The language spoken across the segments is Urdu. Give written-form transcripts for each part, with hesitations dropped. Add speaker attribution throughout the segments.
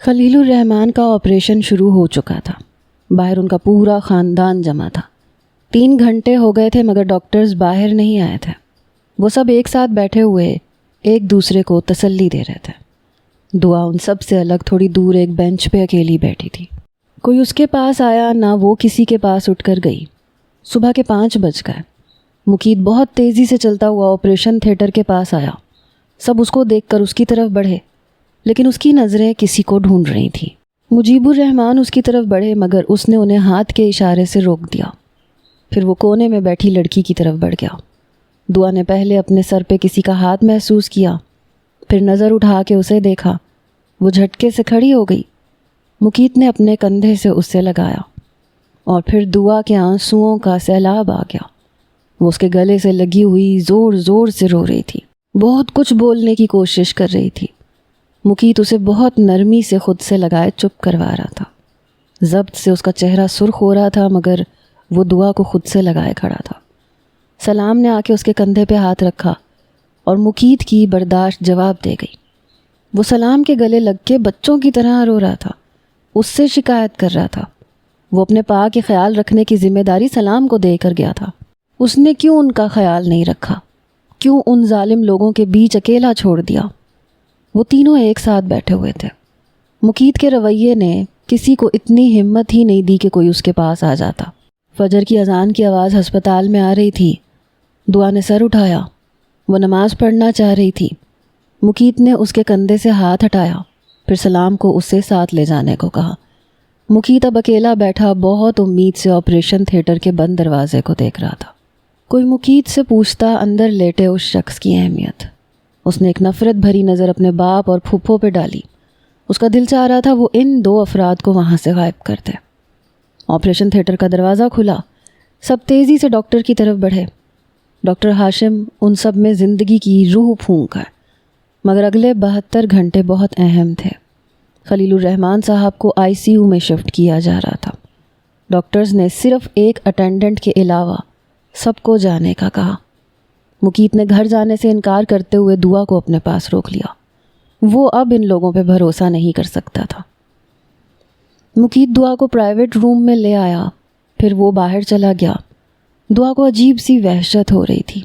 Speaker 1: خلیل الرحمان کا آپریشن شروع ہو چکا تھا۔ باہر ان کا پورا خاندان جمع تھا۔ 3 گھنٹے ہو گئے تھے مگر ڈاکٹرز باہر نہیں آئے تھے۔ وہ سب ایک ساتھ بیٹھے ہوئے ایک دوسرے کو تسلی دے رہے تھے۔ دعا ان سب سے الگ تھوڑی دور ایک بینچ پہ اکیلی بیٹھی تھی۔ کوئی اس کے پاس آیا نہ وہ کسی کے پاس اٹھ کر گئی۔ صبح کے 5 بج گئے۔ مقید بہت تیزی سے چلتا ہوا آپریشن تھیٹر کے پاس آیا۔ سب اس کو دیکھ کر اس کی طرف بڑھے لیکن اس کی نظریں کسی کو ڈھونڈ رہی تھیں۔ مجیب الرحمان اس کی طرف بڑھے مگر اس نے انہیں ہاتھ کے اشارے سے روک دیا۔ پھر وہ کونے میں بیٹھی لڑکی کی طرف بڑھ گیا۔ دعا نے پہلے اپنے سر پہ کسی کا ہاتھ محسوس کیا، پھر نظر اٹھا کے اسے دیکھا۔ وہ جھٹکے سے کھڑی ہو گئی۔ مقید نے اپنے کندھے سے اسے لگایا اور پھر دعا کے آنسوؤں کا سیلاب آ گیا۔ وہ اس کے گلے سے لگی ہوئی زور زور سے رو رہی تھی، بہت کچھ بولنے کی کوشش کر رہی تھی۔ مقید اسے بہت نرمی سے خود سے لگائے چپ کروا رہا تھا۔ ضبط سے اس کا چہرہ سرخ ہو رہا تھا مگر وہ دعا کو خود سے لگائے کھڑا تھا۔ سلام نے آ کے اس کے کندھے پہ ہاتھ رکھا اور مقید کی برداشت جواب دے گئی۔ وہ سلام کے گلے لگ کے بچوں کی طرح رو رہا تھا، اس سے شکایت کر رہا تھا۔ وہ اپنے پا کے خیال رکھنے کی ذمہ داری سلام کو دے کر گیا تھا۔ اس نے کیوں ان کا خیال نہیں رکھا؟ کیوں ان ظالم لوگوں کے بیچ اکیلا چھوڑ دیا؟ وہ تینوں ایک ساتھ بیٹھے ہوئے تھے۔ مقید کے رویے نے کسی کو اتنی ہمت ہی نہیں دی کہ کوئی اس کے پاس آ جاتا۔ فجر کی اذان کی آواز ہسپتال میں آ رہی تھی۔ دعا نے سر اٹھایا۔ وہ نماز پڑھنا چاہ رہی تھی۔ مقید نے اس کے کندھے سے ہاتھ ہٹایا، پھر سلام کو اس سے ساتھ لے جانے کو کہا۔ مقید اب اکیلا بیٹھا بہت امید سے آپریشن تھیٹر کے بند دروازے کو دیکھ رہا تھا۔ کوئی مقید سے پوچھتا اندر لیٹے اس شخص کی اہمیت۔ اس نے ایک نفرت بھری نظر اپنے باپ اور پھپھو پہ ڈالی۔ اس کا دل چاہ رہا تھا وہ ان 2 افراد کو وہاں سے غائب کر دے۔ آپریشن تھیٹر کا دروازہ کھلا۔ سب تیزی سے ڈاکٹر کی طرف بڑھے۔ ڈاکٹر ہاشم ان سب میں زندگی کی روح پھونک ہے، مگر اگلے 72 گھنٹے بہت اہم تھے۔ خلیل الرحمان صاحب کو ICU میں شفٹ کیا جا رہا تھا۔ ڈاکٹرز نے صرف ایک اٹینڈنٹ کے علاوہ سب کو جانے کا کہا۔ مقید نے گھر جانے سے انکار کرتے ہوئے دعا کو اپنے پاس روک لیا۔ وہ اب ان لوگوں پہ بھروسہ نہیں کر سکتا تھا۔ مقید دعا کو پرائیویٹ روم میں لے آیا، پھر وہ باہر چلا گیا۔ دعا کو عجیب سی وحشت ہو رہی تھی۔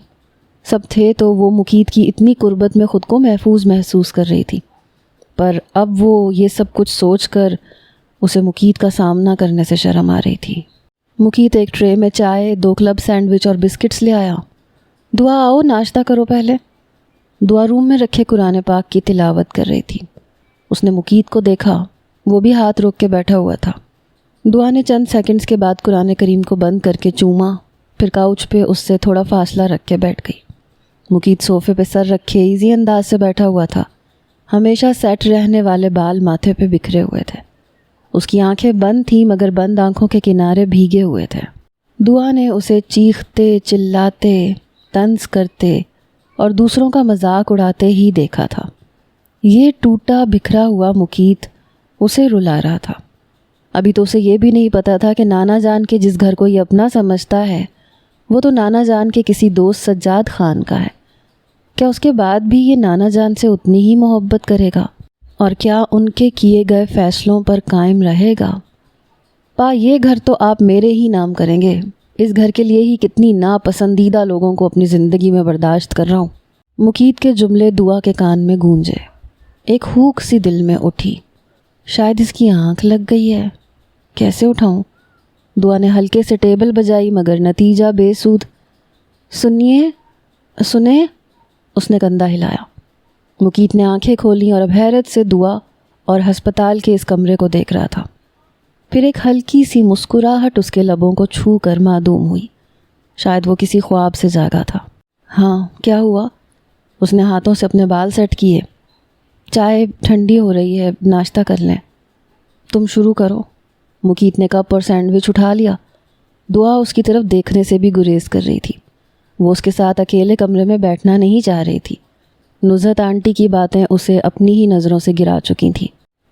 Speaker 1: سب تھے تو وہ مقید کی اتنی قربت میں خود کو محفوظ محسوس کر رہی تھی، پر اب وہ یہ سب کچھ سوچ کر اسے مقید کا سامنا کرنے سے شرم آ رہی تھی۔ مقید ایک ٹرے میں چائے، 2 کلب سینڈوچ اور بسکٹس لے آیا۔ دعا آؤ ناشتہ کرو پہلے۔ دعا روم میں رکھے قرآن پاک کی تلاوت کر رہی تھی۔ اس نے مقید کو دیکھا، وہ بھی ہاتھ روک کے بیٹھا ہوا تھا۔ دعا نے چند سیکنڈز کے بعد قرآن کریم کو بند کر کے چوما، پھر کاؤچ پہ اس سے تھوڑا فاصلہ رکھ کے بیٹھ گئی۔ مقید صوفے پہ سر رکھے ایزی انداز سے بیٹھا ہوا تھا۔ ہمیشہ سیٹ رہنے والے بال ماتھے پہ بکھرے ہوئے تھے۔ اس کی آنکھیں بند تھیں مگر بند آنکھوں کے کنارے بھیگے ہوئے تھے۔ دعا نے اسے چیختے، چلاتے، طنز کرتے اور دوسروں کا مذاق اڑاتے ہی دیکھا تھا۔ یہ ٹوٹا بکھرا ہوا مقید اسے رلا رہا تھا۔ ابھی تو اسے یہ بھی نہیں پتا تھا کہ نانا جان کے جس گھر کو یہ اپنا سمجھتا ہے وہ تو نانا جان کے کسی دوست سجاد خان کا ہے۔ کیا اس کے بعد بھی یہ نانا جان سے اتنی ہی محبت کرے گا اور کیا ان کے کیے گئے فیصلوں پر قائم رہے گا؟ پا یہ گھر تو آپ میرے ہی نام کریں گے۔ اس گھر کے لیے ہی کتنی ناپسندیدہ لوگوں کو اپنی زندگی میں برداشت کر رہا ہوں۔ مقید کے جملے دعا کے کان میں گونجے۔ ایک ہوک سی دل میں اٹھی، شاید اس کی آنکھ لگ گئی ہے، کیسے اٹھاؤں؟ دعا نے ہلکے سے ٹیبل بجائی مگر نتیجہ بے سود۔ سنیں؟ اس نے کندھا ہلایا۔ مقید نے آنکھیں کھولیں اور اب حیرت سے دعا اور ہسپتال کے اس کمرے کو دیکھ رہا تھا۔ پھر ایک ہلکی سی مسکراہٹ اس کے لبوں کو چھو کر معدوم ہوئی، شاید وہ کسی خواب سے جاگا تھا۔ ہاں کیا ہوا؟ اس نے ہاتھوں سے اپنے بال سیٹ کیے۔ چائے ٹھنڈی ہو رہی ہے، ناشتہ کر لیں۔ تم شروع کرو۔ مقید نے کپ اور سینڈوچ اٹھا لیا۔ دعا اس کی طرف دیکھنے سے بھی گریز کر رہی تھی۔ وہ اس کے ساتھ اکیلے کمرے میں بیٹھنا نہیں چاہ رہی تھی۔ نزہت آنٹی کی باتیں اسے اپنی ہی نظروں سے گرا چکی تھیں۔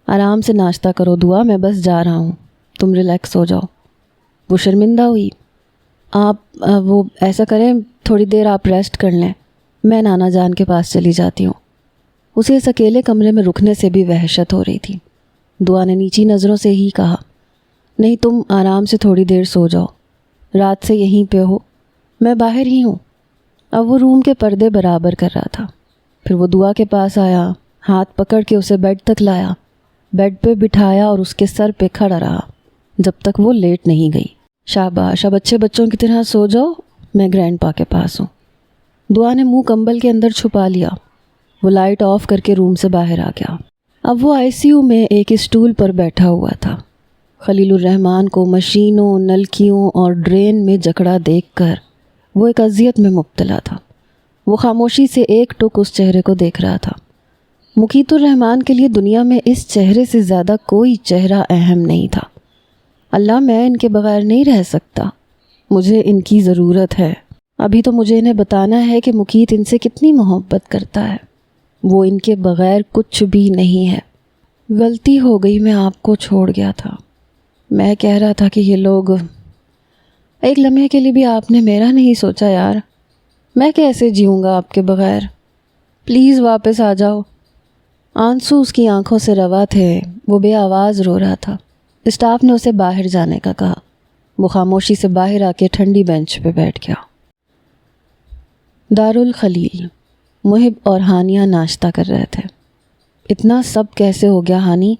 Speaker 1: آرام سے ناشتہ کرو دعا، میں بس جا رہا ہوں، تم ریلیکس ہو جاؤ۔ وہ شرمندہ ہوئی۔ وہ ایسا کریں، تھوڑی دیر آپ ریسٹ کر لیں، میں نانا جان کے پاس چلی جاتی ہوں۔ اسے اس اکیلے کمرے میں رکنے سے بھی وحشت ہو رہی تھی۔ دعا نے نیچی نظروں سے ہی کہا۔ نہیں، تم آرام سے تھوڑی دیر سو جاؤ، رات سے یہیں پہ ہو، میں باہر ہی ہوں۔ اب وہ روم کے پردے برابر کر رہا تھا۔ پھر وہ دعا کے پاس آیا، ہاتھ پکڑ کے اسے بیڈ تک لایا، بیڈ پہ بٹھایا اور اس کے سر پہ کھڑا رہا جب تک وہ لیٹ نہیں گئی۔ شاباش، اب اچھے بچوں کی طرح سو جاؤ، میں گرینڈ پا کے پاس ہوں۔ دعا نے منہ کمبل کے اندر چھپا لیا۔ وہ لائٹ آف کر کے روم سے باہر آ گیا۔ اب وہ ICU میں ایک اسٹول پر بیٹھا ہوا تھا۔ خلیل الرحمن کو مشینوں، نلکیوں اور ڈرین میں جکڑا دیکھ کر وہ ایک اذیت میں مبتلا تھا۔ وہ خاموشی سے ایک ٹک اس چہرے کو دیکھ رہا تھا۔ مقیت الرحمن کے لیے دنیا میں اس چہرے سے زیادہ کوئی چہرہ اہم نہیں تھا۔ اللہ، میں ان کے بغیر نہیں رہ سکتا، مجھے ان کی ضرورت ہے۔ ابھی تو مجھے انہیں بتانا ہے کہ مقیت ان سے کتنی محبت کرتا ہے۔ وہ ان کے بغیر کچھ بھی نہیں ہے۔ غلطی ہو گئی، میں آپ کو چھوڑ گیا تھا۔ میں کہہ رہا تھا کہ یہ لوگ، ایک لمحے کے لیے بھی آپ نے میرا نہیں سوچا یار۔ میں کیسے جیوں گا آپ کے بغیر؟ پلیز واپس آ جاؤ۔ آنسو اس کی آنکھوں سے روا تھے۔ وہ بے آواز رو رہا تھا۔ اسٹاف نے اسے باہر جانے کا کہا۔ وہ خاموشی سے باہر آ کے ٹھنڈی بینچ پہ بیٹھ گیا۔ دارالخلیل۔ محب اور ہانیہ ناشتہ کر رہے تھے۔ اتنا سب کیسے ہو گیا ہانی؟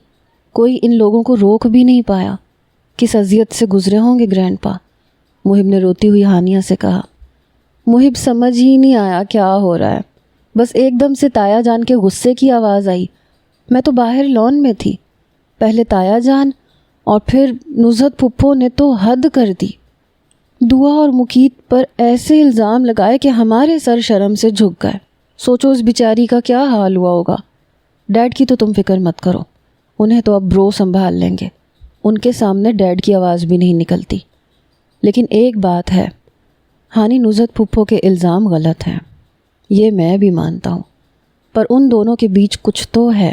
Speaker 1: کوئی ان لوگوں کو روک بھی نہیں پایا۔ کس اذیت سے گزرے ہوں گے گرینڈ پا؟ محب نے روتی ہوئی ہانیہ سے کہا۔ محب سمجھ ہی نہیں آیا کیا ہو رہا ہے۔ بس ایک دم سے تایا جان کے غصے کی آواز آئی۔ میں تو باہر لان میں تھی۔ پہلے تایا جان اور پھر نزہت پھپھو نے تو حد کر دی۔ دعا اور مقیت پر ایسے الزام لگائے کہ ہمارے سر شرم سے جھک گئے۔ سوچو اس بیچاری کا کیا حال ہوا ہوگا۔ ڈیڈ کی تو تم فکر مت کرو، انہیں تو اب برو سنبھال لیں گے۔ ان کے سامنے ڈیڈ کی آواز بھی نہیں نکلتی۔ لیکن ایک بات ہے، ہانی، نزہت پھپھو کے الزام غلط ہیں، یہ میں بھی مانتا ہوں، پر ان دونوں کے بیچ کچھ تو ہے۔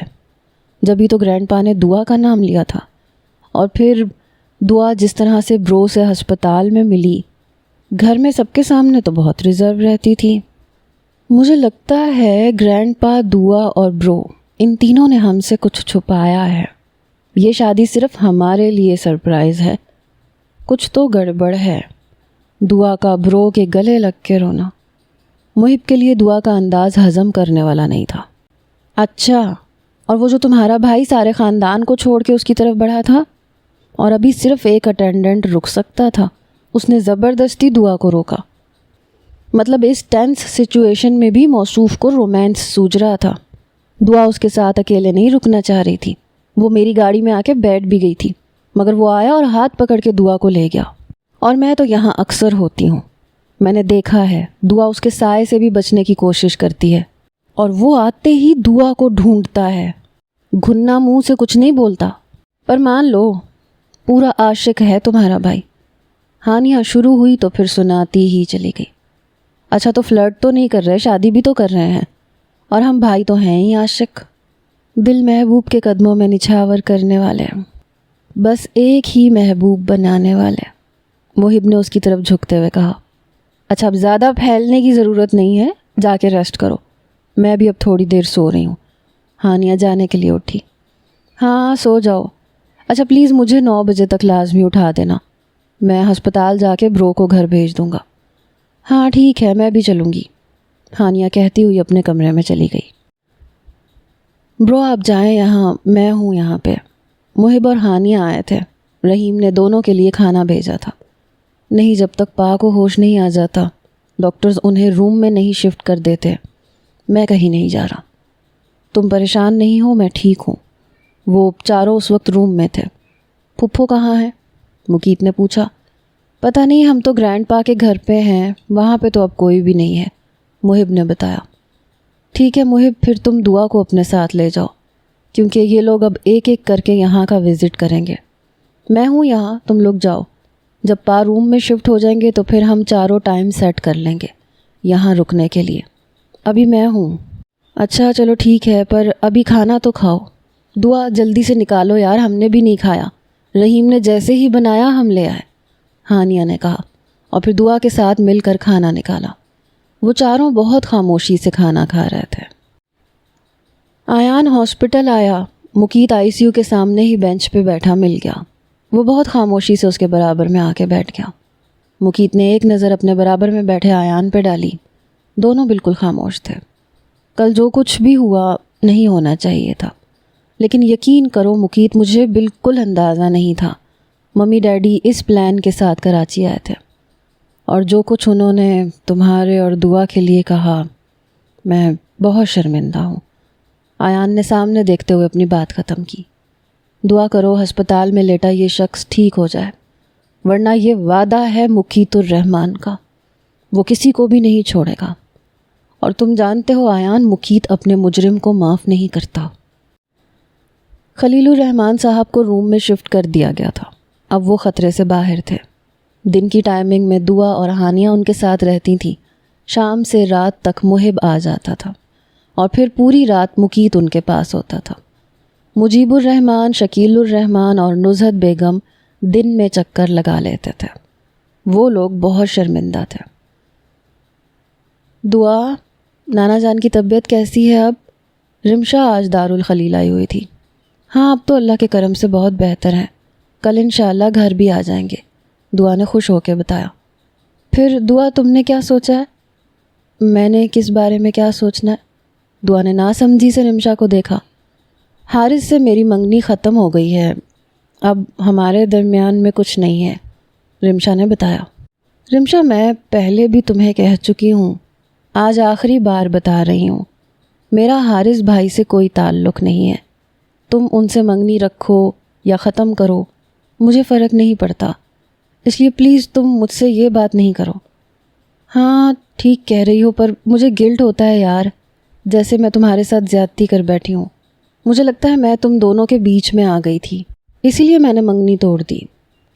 Speaker 1: جبھی تو گرینڈ پا نے دعا کا نام لیا تھا، اور پھر دعا جس طرح سے برو سے ہسپتال میں ملی، گھر میں سب کے سامنے تو بہت ریزرو رہتی تھی۔ مجھے لگتا ہے گرینڈ پا، دعا اور برو، ان تینوں نے ہم سے کچھ چھپایا ہے۔ یہ شادی صرف ہمارے لیے سرپرائز ہے۔ کچھ تو گڑبڑ ہے۔ دعا کا برو کے گلے لگ کے رونا محب کے لیے دعا کا انداز ہضم کرنے والا نہیں تھا۔ اچھا، اور وہ جو تمہارا بھائی سارے خاندان کو چھوڑ کے اس کی طرف بڑھا تھا، اور ابھی صرف ایک اٹینڈنٹ رک سکتا تھا، اس نے زبردستی دعا کو روکا۔ مطلب اس ٹینس سچویشن میں بھی موصوف کو رومانس سوج رہا تھا۔ دعا اس کے ساتھ اکیلے نہیں رکنا چاہ رہی تھی۔ وہ میری گاڑی میں آ کے بیٹھ بھی گئی تھی، مگر وہ آیا اور ہاتھ پکڑ کے دعا کو لے گیا۔ اور میں تو یہاں اکثر ہوتی ہوں، میں نے دیکھا ہے دعا اس کے سائے سے بھی بچنے کی کوشش کرتی ہے، اور وہ آتے ہی دعا کو ڈھونڈتا ہے۔ گھننا منہ سے کچھ نہیں بولتا، پر مان لو پورا عاشق ہے تمہارا بھائی۔ ہانیہ شروع ہوئی تو پھر سناتی ہی چلی گئی۔ اچھا، تو فلرٹ تو نہیں کر رہے، شادی بھی تو کر رہے ہیں، اور ہم بھائی تو ہیں ہی عاشق، دل محبوب کے قدموں میں نچھاور کرنے والے، بس ایک ہی محبوب بنانے والے۔ محب نے اس کی طرف جھکتے ہوئے کہا۔ اچھا، اب زیادہ پھیلنے کی ضرورت نہیں ہے، جا کے ریسٹ کرو، میں بھی اب تھوڑی دیر سو رہی ہوں۔ ہانیہ جانے کے لیے اٹھی۔ ہاں سو جاؤ۔ اچھا پلیز مجھے 9 بجے تک لازمی اٹھا دینا، میں ہسپتال جا کے برو کو گھر بھیج دوں گا۔ ہاں ٹھیک ہے، میں بھی چلوں گی، ہانیہ کہتی ہوئی اپنے کمرے میں چلی گئی۔ برو آپ جائیں، یہاں میں ہوں یہاں پہ۔ محب اور ہانیہ آئے تھے، رحیم نے دونوں کے لیے کھانا بھیجا تھا۔ نہیں، جب تک پا کو ہوش نہیں آ جاتا ڈاکٹرز انہیں روم میں نہیں شفٹ کر دیتے۔ میں کہیں نہیں جا رہا، تم پریشان نہیں ہو، میں ٹھیک ہوں۔ وہ چاروں اس وقت روم میں تھے۔ پھپھو کہاں ہے؟ مقیت نے پوچھا۔ پتہ نہیں، ہم تو گرینڈ پا کے گھر پہ ہیں، وہاں پہ تو اب کوئی بھی نہیں ہے، محب نے بتایا۔ ٹھیک ہے محب، پھر تم دعا کو اپنے ساتھ لے جاؤ، کیونکہ یہ لوگ اب ایک ایک کر کے یہاں کا وزٹ کریں گے۔ میں ہوں یہاں، تم لوگ جاؤ۔ جب پا روم میں شفٹ ہو جائیں گے تو پھر ہم چاروں ٹائم سیٹ کر لیں گے یہاں رکنے کے لیے۔ ابھی میں ہوں۔ اچھا چلو ٹھیک ہے، پر ابھی کھانا تو کھاؤ۔ دعا جلدی سے نکالو یار، ہم نے بھی نہیں کھایا، رحیم نے جیسے ہی بنایا ہم لے آئے، ہانیہ نے کہا، اور پھر دعا کے ساتھ مل کر کھانا نکالا۔ وہ چاروں بہت خاموشی سے کھانا کھا رہے تھے۔ آیان ہاسپٹل آیا، مقیت ICU کے سامنے ہی بینچ پہ بیٹھا مل گیا۔ وہ بہت خاموشی سے اس کے برابر میں آ کے بیٹھ گیا۔ مقیت نے ایک نظر اپنے برابر میں بیٹھے ایان پہ ڈالی۔ دونوں بالکل خاموش تھے۔ کل جو کچھ بھی ہوا نہیں ہونا چاہیے تھا، لیکن یقین کرو مقیت، مجھے بالکل اندازہ نہیں تھا ممی ڈیڈی اس پلان کے ساتھ کراچی آئے تھے، اور جو کچھ انہوں نے تمہارے اور دعا کے لیے کہا، میں بہت شرمندہ ہوں۔ ایان نے سامنے دیکھتے ہوئے اپنی بات ختم کی۔ دعا کرو ہسپتال میں لیٹا یہ شخص ٹھیک ہو جائے، ورنہ یہ وعدہ ہے مقیت الرحمان کا، وہ کسی کو بھی نہیں چھوڑے گا۔ اور تم جانتے ہو ایان، مقیت اپنے مجرم کو معاف نہیں کرتا۔ خلیل الرحمان صاحب کو روم میں شفٹ کر دیا گیا تھا۔ اب وہ خطرے سے باہر تھے۔ دن کی ٹائمنگ میں دعا اور ہانیہ ان کے ساتھ رہتی تھیں۔ شام سے رات تک محب آ جاتا تھا، اور پھر پوری رات مقیت ان کے پاس ہوتا تھا۔ مجیب الرحمان، شکیل الرحمان اور نزہت بیگم دن میں چکر لگا لیتے تھے۔ وہ لوگ بہت شرمندہ تھے۔ دعا، نانا جان کی طبیعت کیسی ہے اب؟ رمشا آج دارالخلیل آئی ہوئی تھی۔ ہاں اب تو اللہ کے کرم سے بہت بہتر ہیں، کل انشاءاللہ گھر بھی آ جائیں گے، دعا نے خوش ہو کے بتایا۔ پھر دعا تم نے کیا سوچا ہے؟ میں نے کس بارے میں کیا سوچنا ہے؟ دعا نے ناسمجھی سے رمشا کو دیکھا۔ حارث سے میری منگنی ختم ہو گئی ہے، اب ہمارے درمیان میں کچھ نہیں ہے، رمشا نے بتایا۔ رمشا، میں پہلے بھی تمہیں کہہ چکی ہوں، آج آخری بار بتا رہی ہوں، میرا حارث بھائی سے کوئی تعلق نہیں ہے۔ تم ان سے منگنی رکھو یا ختم کرو، مجھے فرق نہیں پڑتا، اس لیے پلیز تم مجھ سے یہ بات نہیں کرو۔ ہاں ٹھیک کہہ رہی ہو، پر مجھے گلٹ ہوتا ہے یار، جیسے میں تمہارے ساتھ زیادتی کر بیٹھی ہوں۔ مجھے لگتا ہے میں تم دونوں کے بیچ میں آ گئی تھی، اسی لیے میں نے منگنی توڑ دی،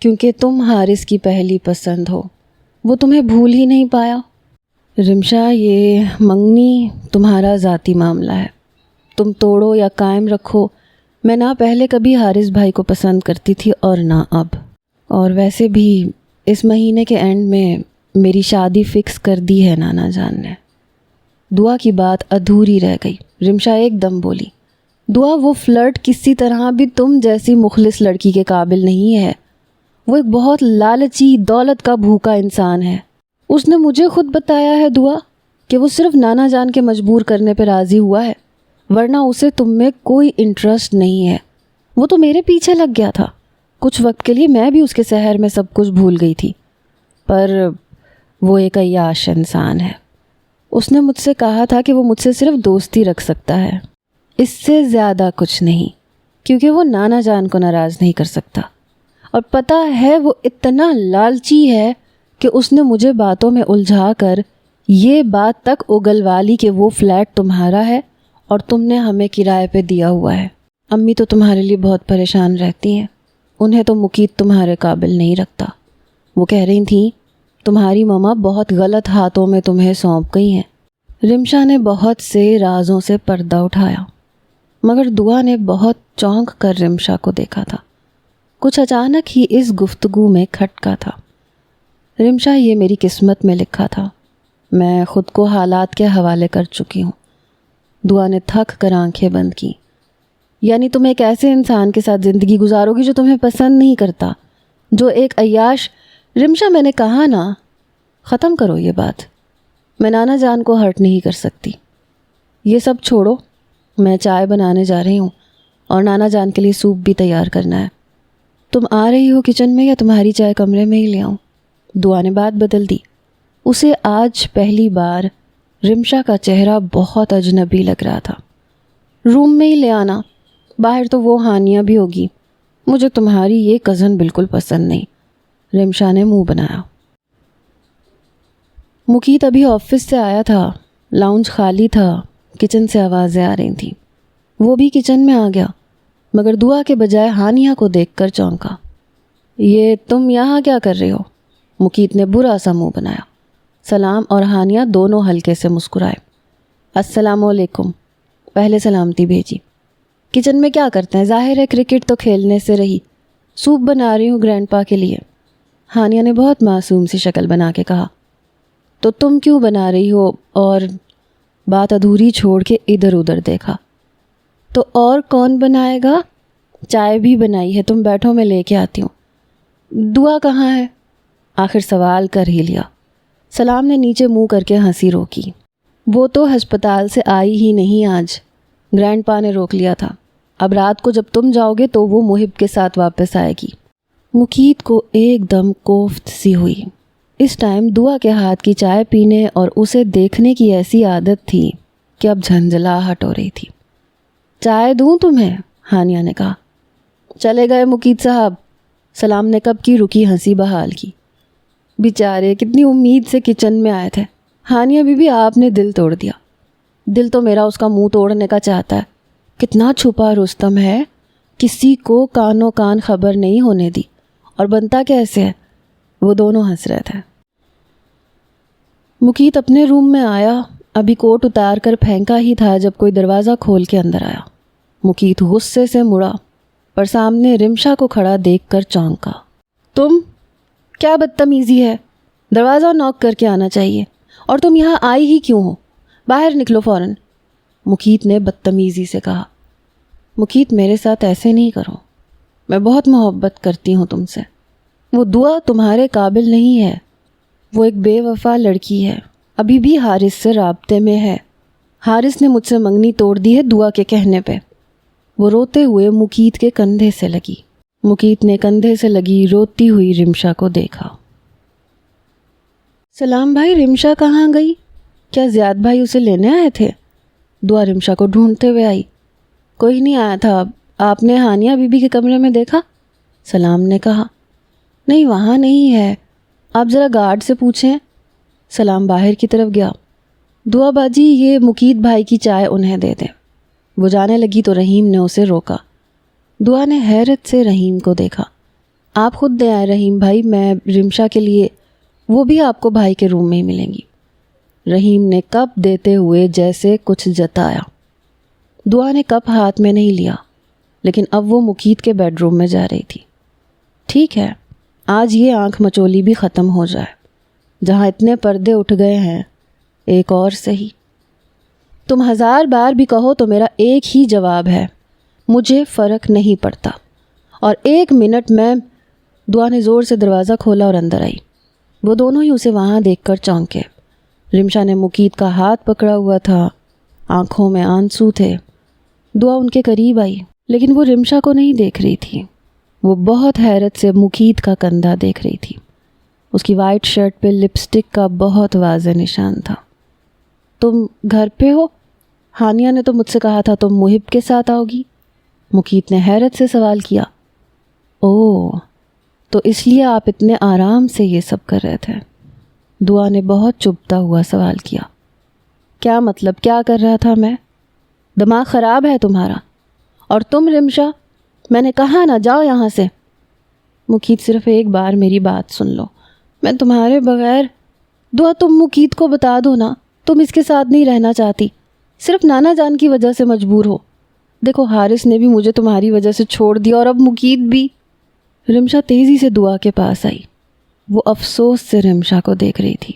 Speaker 1: کیونکہ تم حارث کی پہلی پسند ہو، وہ تمہیں بھول ہی نہیں پایا۔ رمشا، یہ منگنی تمہارا ذاتی معاملہ ہے، تم توڑو یا قائم رکھو، میں نہ پہلے کبھی حارث بھائی کو پسند کرتی تھی اور نہ اب، اور ویسے بھی اس مہینے کے اینڈ میں میری شادی فکس کر دی ہے نانا جان نے۔ دعا کی بات ادھوری رہ گئی۔ رمشا ایک دم بولی، دعا وہ فلرٹ کسی طرح بھی تم جیسی مخلص لڑکی کے قابل نہیں ہے، وہ ایک بہت لالچی، دولت کا بھوکا انسان ہے۔ اس نے مجھے خود بتایا ہے دعا کہ وہ صرف نانا جان کے مجبور کرنے پہ راضی ہوا ہے، ورنہ اسے تم میں کوئی انٹرسٹ نہیں ہے۔ وہ تو میرے پیچھے لگ گیا تھا، کچھ وقت کے لیے میں بھی اس کے سحر میں سب کچھ بھول گئی تھی، پر وہ ایک عیاش انسان ہے۔ اس نے مجھ سے کہا تھا کہ وہ مجھ سے صرف دوستی رکھ سکتا ہے، اس سے زیادہ کچھ نہیں، کیونکہ وہ نانا جان کو ناراض نہیں کر سکتا، اور پتہ ہے وہ اتنا لالچی ہے کہ اس نے مجھے باتوں میں الجھا کر یہ بات تک اگلوا لی کہ وہ فلیٹ تمہارا ہے اور تم نے ہمیں کرائے پہ دیا ہوا ہے۔ امی تو تمہارے لیے بہت پریشان رہتی ہیں، انہیں تو مقیت تمہارے قابل نہیں رکھتا۔ وہ کہہ رہی تھیں تمہاری ماما بہت غلط ہاتھوں میں تمہیں سونپ گئی ہیں۔ رمشا نے بہت سے رازوں سے پردہ اٹھایا، مگر دعا نے بہت چونک کر رمشا کو دیکھا تھا۔ کچھ اچانک ہی اس گفتگو میں کھٹکا تھا۔ رمشا، یہ میری قسمت میں لکھا تھا، میں خود کو حالات کے حوالے کر چکی ہوں۔ دعا نے تھک کر آنکھیں بند کی۔ یعنی تم ایک ایسے انسان کے ساتھ زندگی گزارو گی جو تمہیں پسند نہیں کرتا، جو ایک عیاش۔ رمشا، میں نے کہا نا، ختم کرو یہ بات، میں نانا جان کو ہرٹ نہیں کر سکتی۔ یہ سب چھوڑو، میں چائے بنانے جا رہی ہوں اور نانا جان کے لیے سوپ بھی تیار کرنا ہے۔ تم آ رہی ہو کچن میں یا تمہاری چائے کمرے میں ہی لے آؤں؟ دعا نے بات بدل دی۔ اسے آج پہلی بار رمشا کا چہرہ بہت اجنبی لگ رہا تھا۔ روم میں ہی لے آنا، باہر تو وہ ہانیہ بھی ہوگی، مجھے تمہاری یہ کزن بالکل پسند نہیں، رمشا نے منہ بنایا۔ مقیت ابھی آفس سے آیا تھا، لاؤنج خالی تھا، کچن سے آوازیں آ رہی تھیں۔ وہ بھی کچن میں آ گیا، مگر دعا کے بجائے ہانیہ کو دیکھ کر چونکا۔ یہ تم یہاں کیا کر رہے ہو؟ مقیت نے برا سا منہ بنایا۔ سلام اور ہانیہ دونوں ہلکے سے مسکرائے۔ السلام علیکم، پہلے سلامتی بھیجی۔ کچن میں کیا کرتے ہیں؟ ظاہر ہے کرکٹ تو کھیلنے سے رہی، سوپ بنا رہی ہوں گرینڈ پا کے لیے، ہانیہ نے بہت معصوم سی شکل بنا کے کہا۔ تو تم کیوں بنا رہی ہو؟ اور بات ادھوری چھوڑ کے ادھر ادھر دیکھا۔ تو اور کون بنائے گا؟ چائے بھی بنائی ہے، تم بیٹھو میں لے کے آتی ہوں۔ دعا کہاں ہے؟ آخر سوال کر ہی لیا۔ سلام نے نیچے منہ کر کے ہنسی روکی۔ وہ تو ہسپتال سے آئی ہی نہیں آج، گرینڈ پا نے روک لیا تھا۔ اب رات کو جب تم جاؤ گے تو وہ محب کے ساتھ واپس آئے گی۔ مقیت کو ایک دم کوفت سی ہوئی۔ اس ٹائم دعا کے ہاتھ کی چائے پینے اور اسے دیکھنے کی ایسی عادت تھی کہ اب جھنجھلاہٹ ہو رہی تھی۔ چائے دوں تمہیں؟ ہانیہ نے کہا۔ چلے گئے مقیت صاحب؟ سلام نے کب کی رکی ہنسی بحال کی۔ بیچارے کتنی امید سے کچن میں آئے تھے۔ ہانیہ بی بی آپ نے دل توڑ دیا۔ دل تو میرا اس کا منہ توڑنے کا چاہتا ہے۔ کتنا چھپا رستم ہے، کسی کو کانوں کان خبر نہیں ہونے دی، اور بنتا کیسے ہے؟ وہ دونوں ہنس رہے تھے۔ مقیت اپنے روم میں آیا، ابھی کوٹ اتار کر پھینکا ہی تھا جب کوئی دروازہ کھول کے اندر آیا۔ مقیت غصے سے مڑا، پر سامنے رمشا کو کھڑا دیکھ کر چونکا۔ تم؟ کیا بدتمیزی ہے؟ دروازہ نوک کر کے آنا چاہیے، اور تم یہاں آئی ہی کیوں ہو؟ باہر نکلو فوراً، مقیت نے بدتمیزی سے کہا۔ مقیت میرے ساتھ ایسے نہیں کرو، میں بہت محبت کرتی ہوں تم سے۔ وہ دعا تمہارے قابل نہیں ہے، وہ ایک بے وفا لڑکی ہے، ابھی بھی حارث سے رابطے میں ہے۔ حارث نے مجھ سے منگنی توڑ دی ہے دعا کے کہنے پہ۔ وہ روتے ہوئے مقیت کے کندھے سے لگی۔ مقیت نے کندھے سے لگی روتی ہوئی رمشا کو دیکھا۔ سلام بھائی، رمشا کہاں گئی؟ کیا زیاد بھائی اسے لینے آئے تھے؟ دعا رمشا کو ڈھونڈتے ہوئے آئی۔ کوئی نہیں آیا تھا، آپ نے ہانیہ بی بی کے کمرے میں دیکھا؟ سلام نے کہا۔ نہیں، وہاں نہیں ہے، آپ ذرا گارڈ سے پوچھیں۔ سلام باہر کی طرف گیا۔ دعا باجی، یہ مقیت بھائی کی چائے انہیں دے دیں۔ وہ جانے لگی تو رحیم نے اسے روکا۔ دعا نے حیرت سے رحیم کو دیکھا۔ آپ خود دے آئے رحیم بھائی، میں رمشا کے لیے، وہ بھی آپ کو بھائی کے روم میں ہی ملیں گی۔ رحیم نے کپ دیتے ہوئے جیسے کچھ جتایا۔ دعا نے کپ ہاتھ میں نہیں لیا، لیکن اب وہ مقیت کے بیڈ روم میں جا رہی تھی۔ ٹھیک ہے، آج یہ آنکھ مچولی بھی ختم ہو جائے۔ جہاں اتنے پردے اٹھ گئے ہیں، ایک اور صحیح۔ تم 1000 بار بھی کہو تو میرا ایک ہی جواب ہے، مجھے فرق نہیں پڑتا، اور 1 منٹ میں۔ دعا نے زور سے دروازہ کھولا اور اندر آئی۔ وہ دونوں ہی اسے وہاں دیکھ کر چونکے۔ رمشا نے مقیت کا ہاتھ پکڑا ہوا تھا، آنکھوں میں آنسو تھے۔ دعا ان کے قریب آئی، لیکن وہ رمشا کو نہیں دیکھ رہی تھی۔ وہ بہت حیرت سے مقیت کا کندھا دیکھ رہی تھی۔ اس کی وائٹ شرٹ پہ لپسٹک کا بہت واضح نشان تھا۔ تم گھر پہ ہو؟ ہانیہ نے تو مجھ سے کہا تھا تم محب کے ساتھ آؤ گی۔ مقیت نے حیرت سے سوال کیا۔ اوہ، تو اس لیے آپ اتنے آرام سے یہ سب کر رہے تھے؟ دعا نے بہت چبھتا ہوا سوال کیا۔ کیا مطلب، کیا کر رہا تھا میں؟ دماغ خراب ہے تمہارا؟ اور تم رمشا، میں نے کہا نا جاؤ یہاں سے۔ مقیت صرف ایک بار میری بات سن لو، میں تمہارے بغیر۔ دعا تم مقیت کو بتا دو نا، تم اس کے ساتھ نہیں رہنا چاہتی، صرف نانا جان کی وجہ سے مجبور ہو۔ دیکھو حارث نے بھی مجھے تمہاری وجہ سے چھوڑ دیا، اور اب مقیت بھی۔ رمشا تیزی سے دعا کے پاس آئی۔ وہ افسوس سے رمشا کو دیکھ رہی تھی۔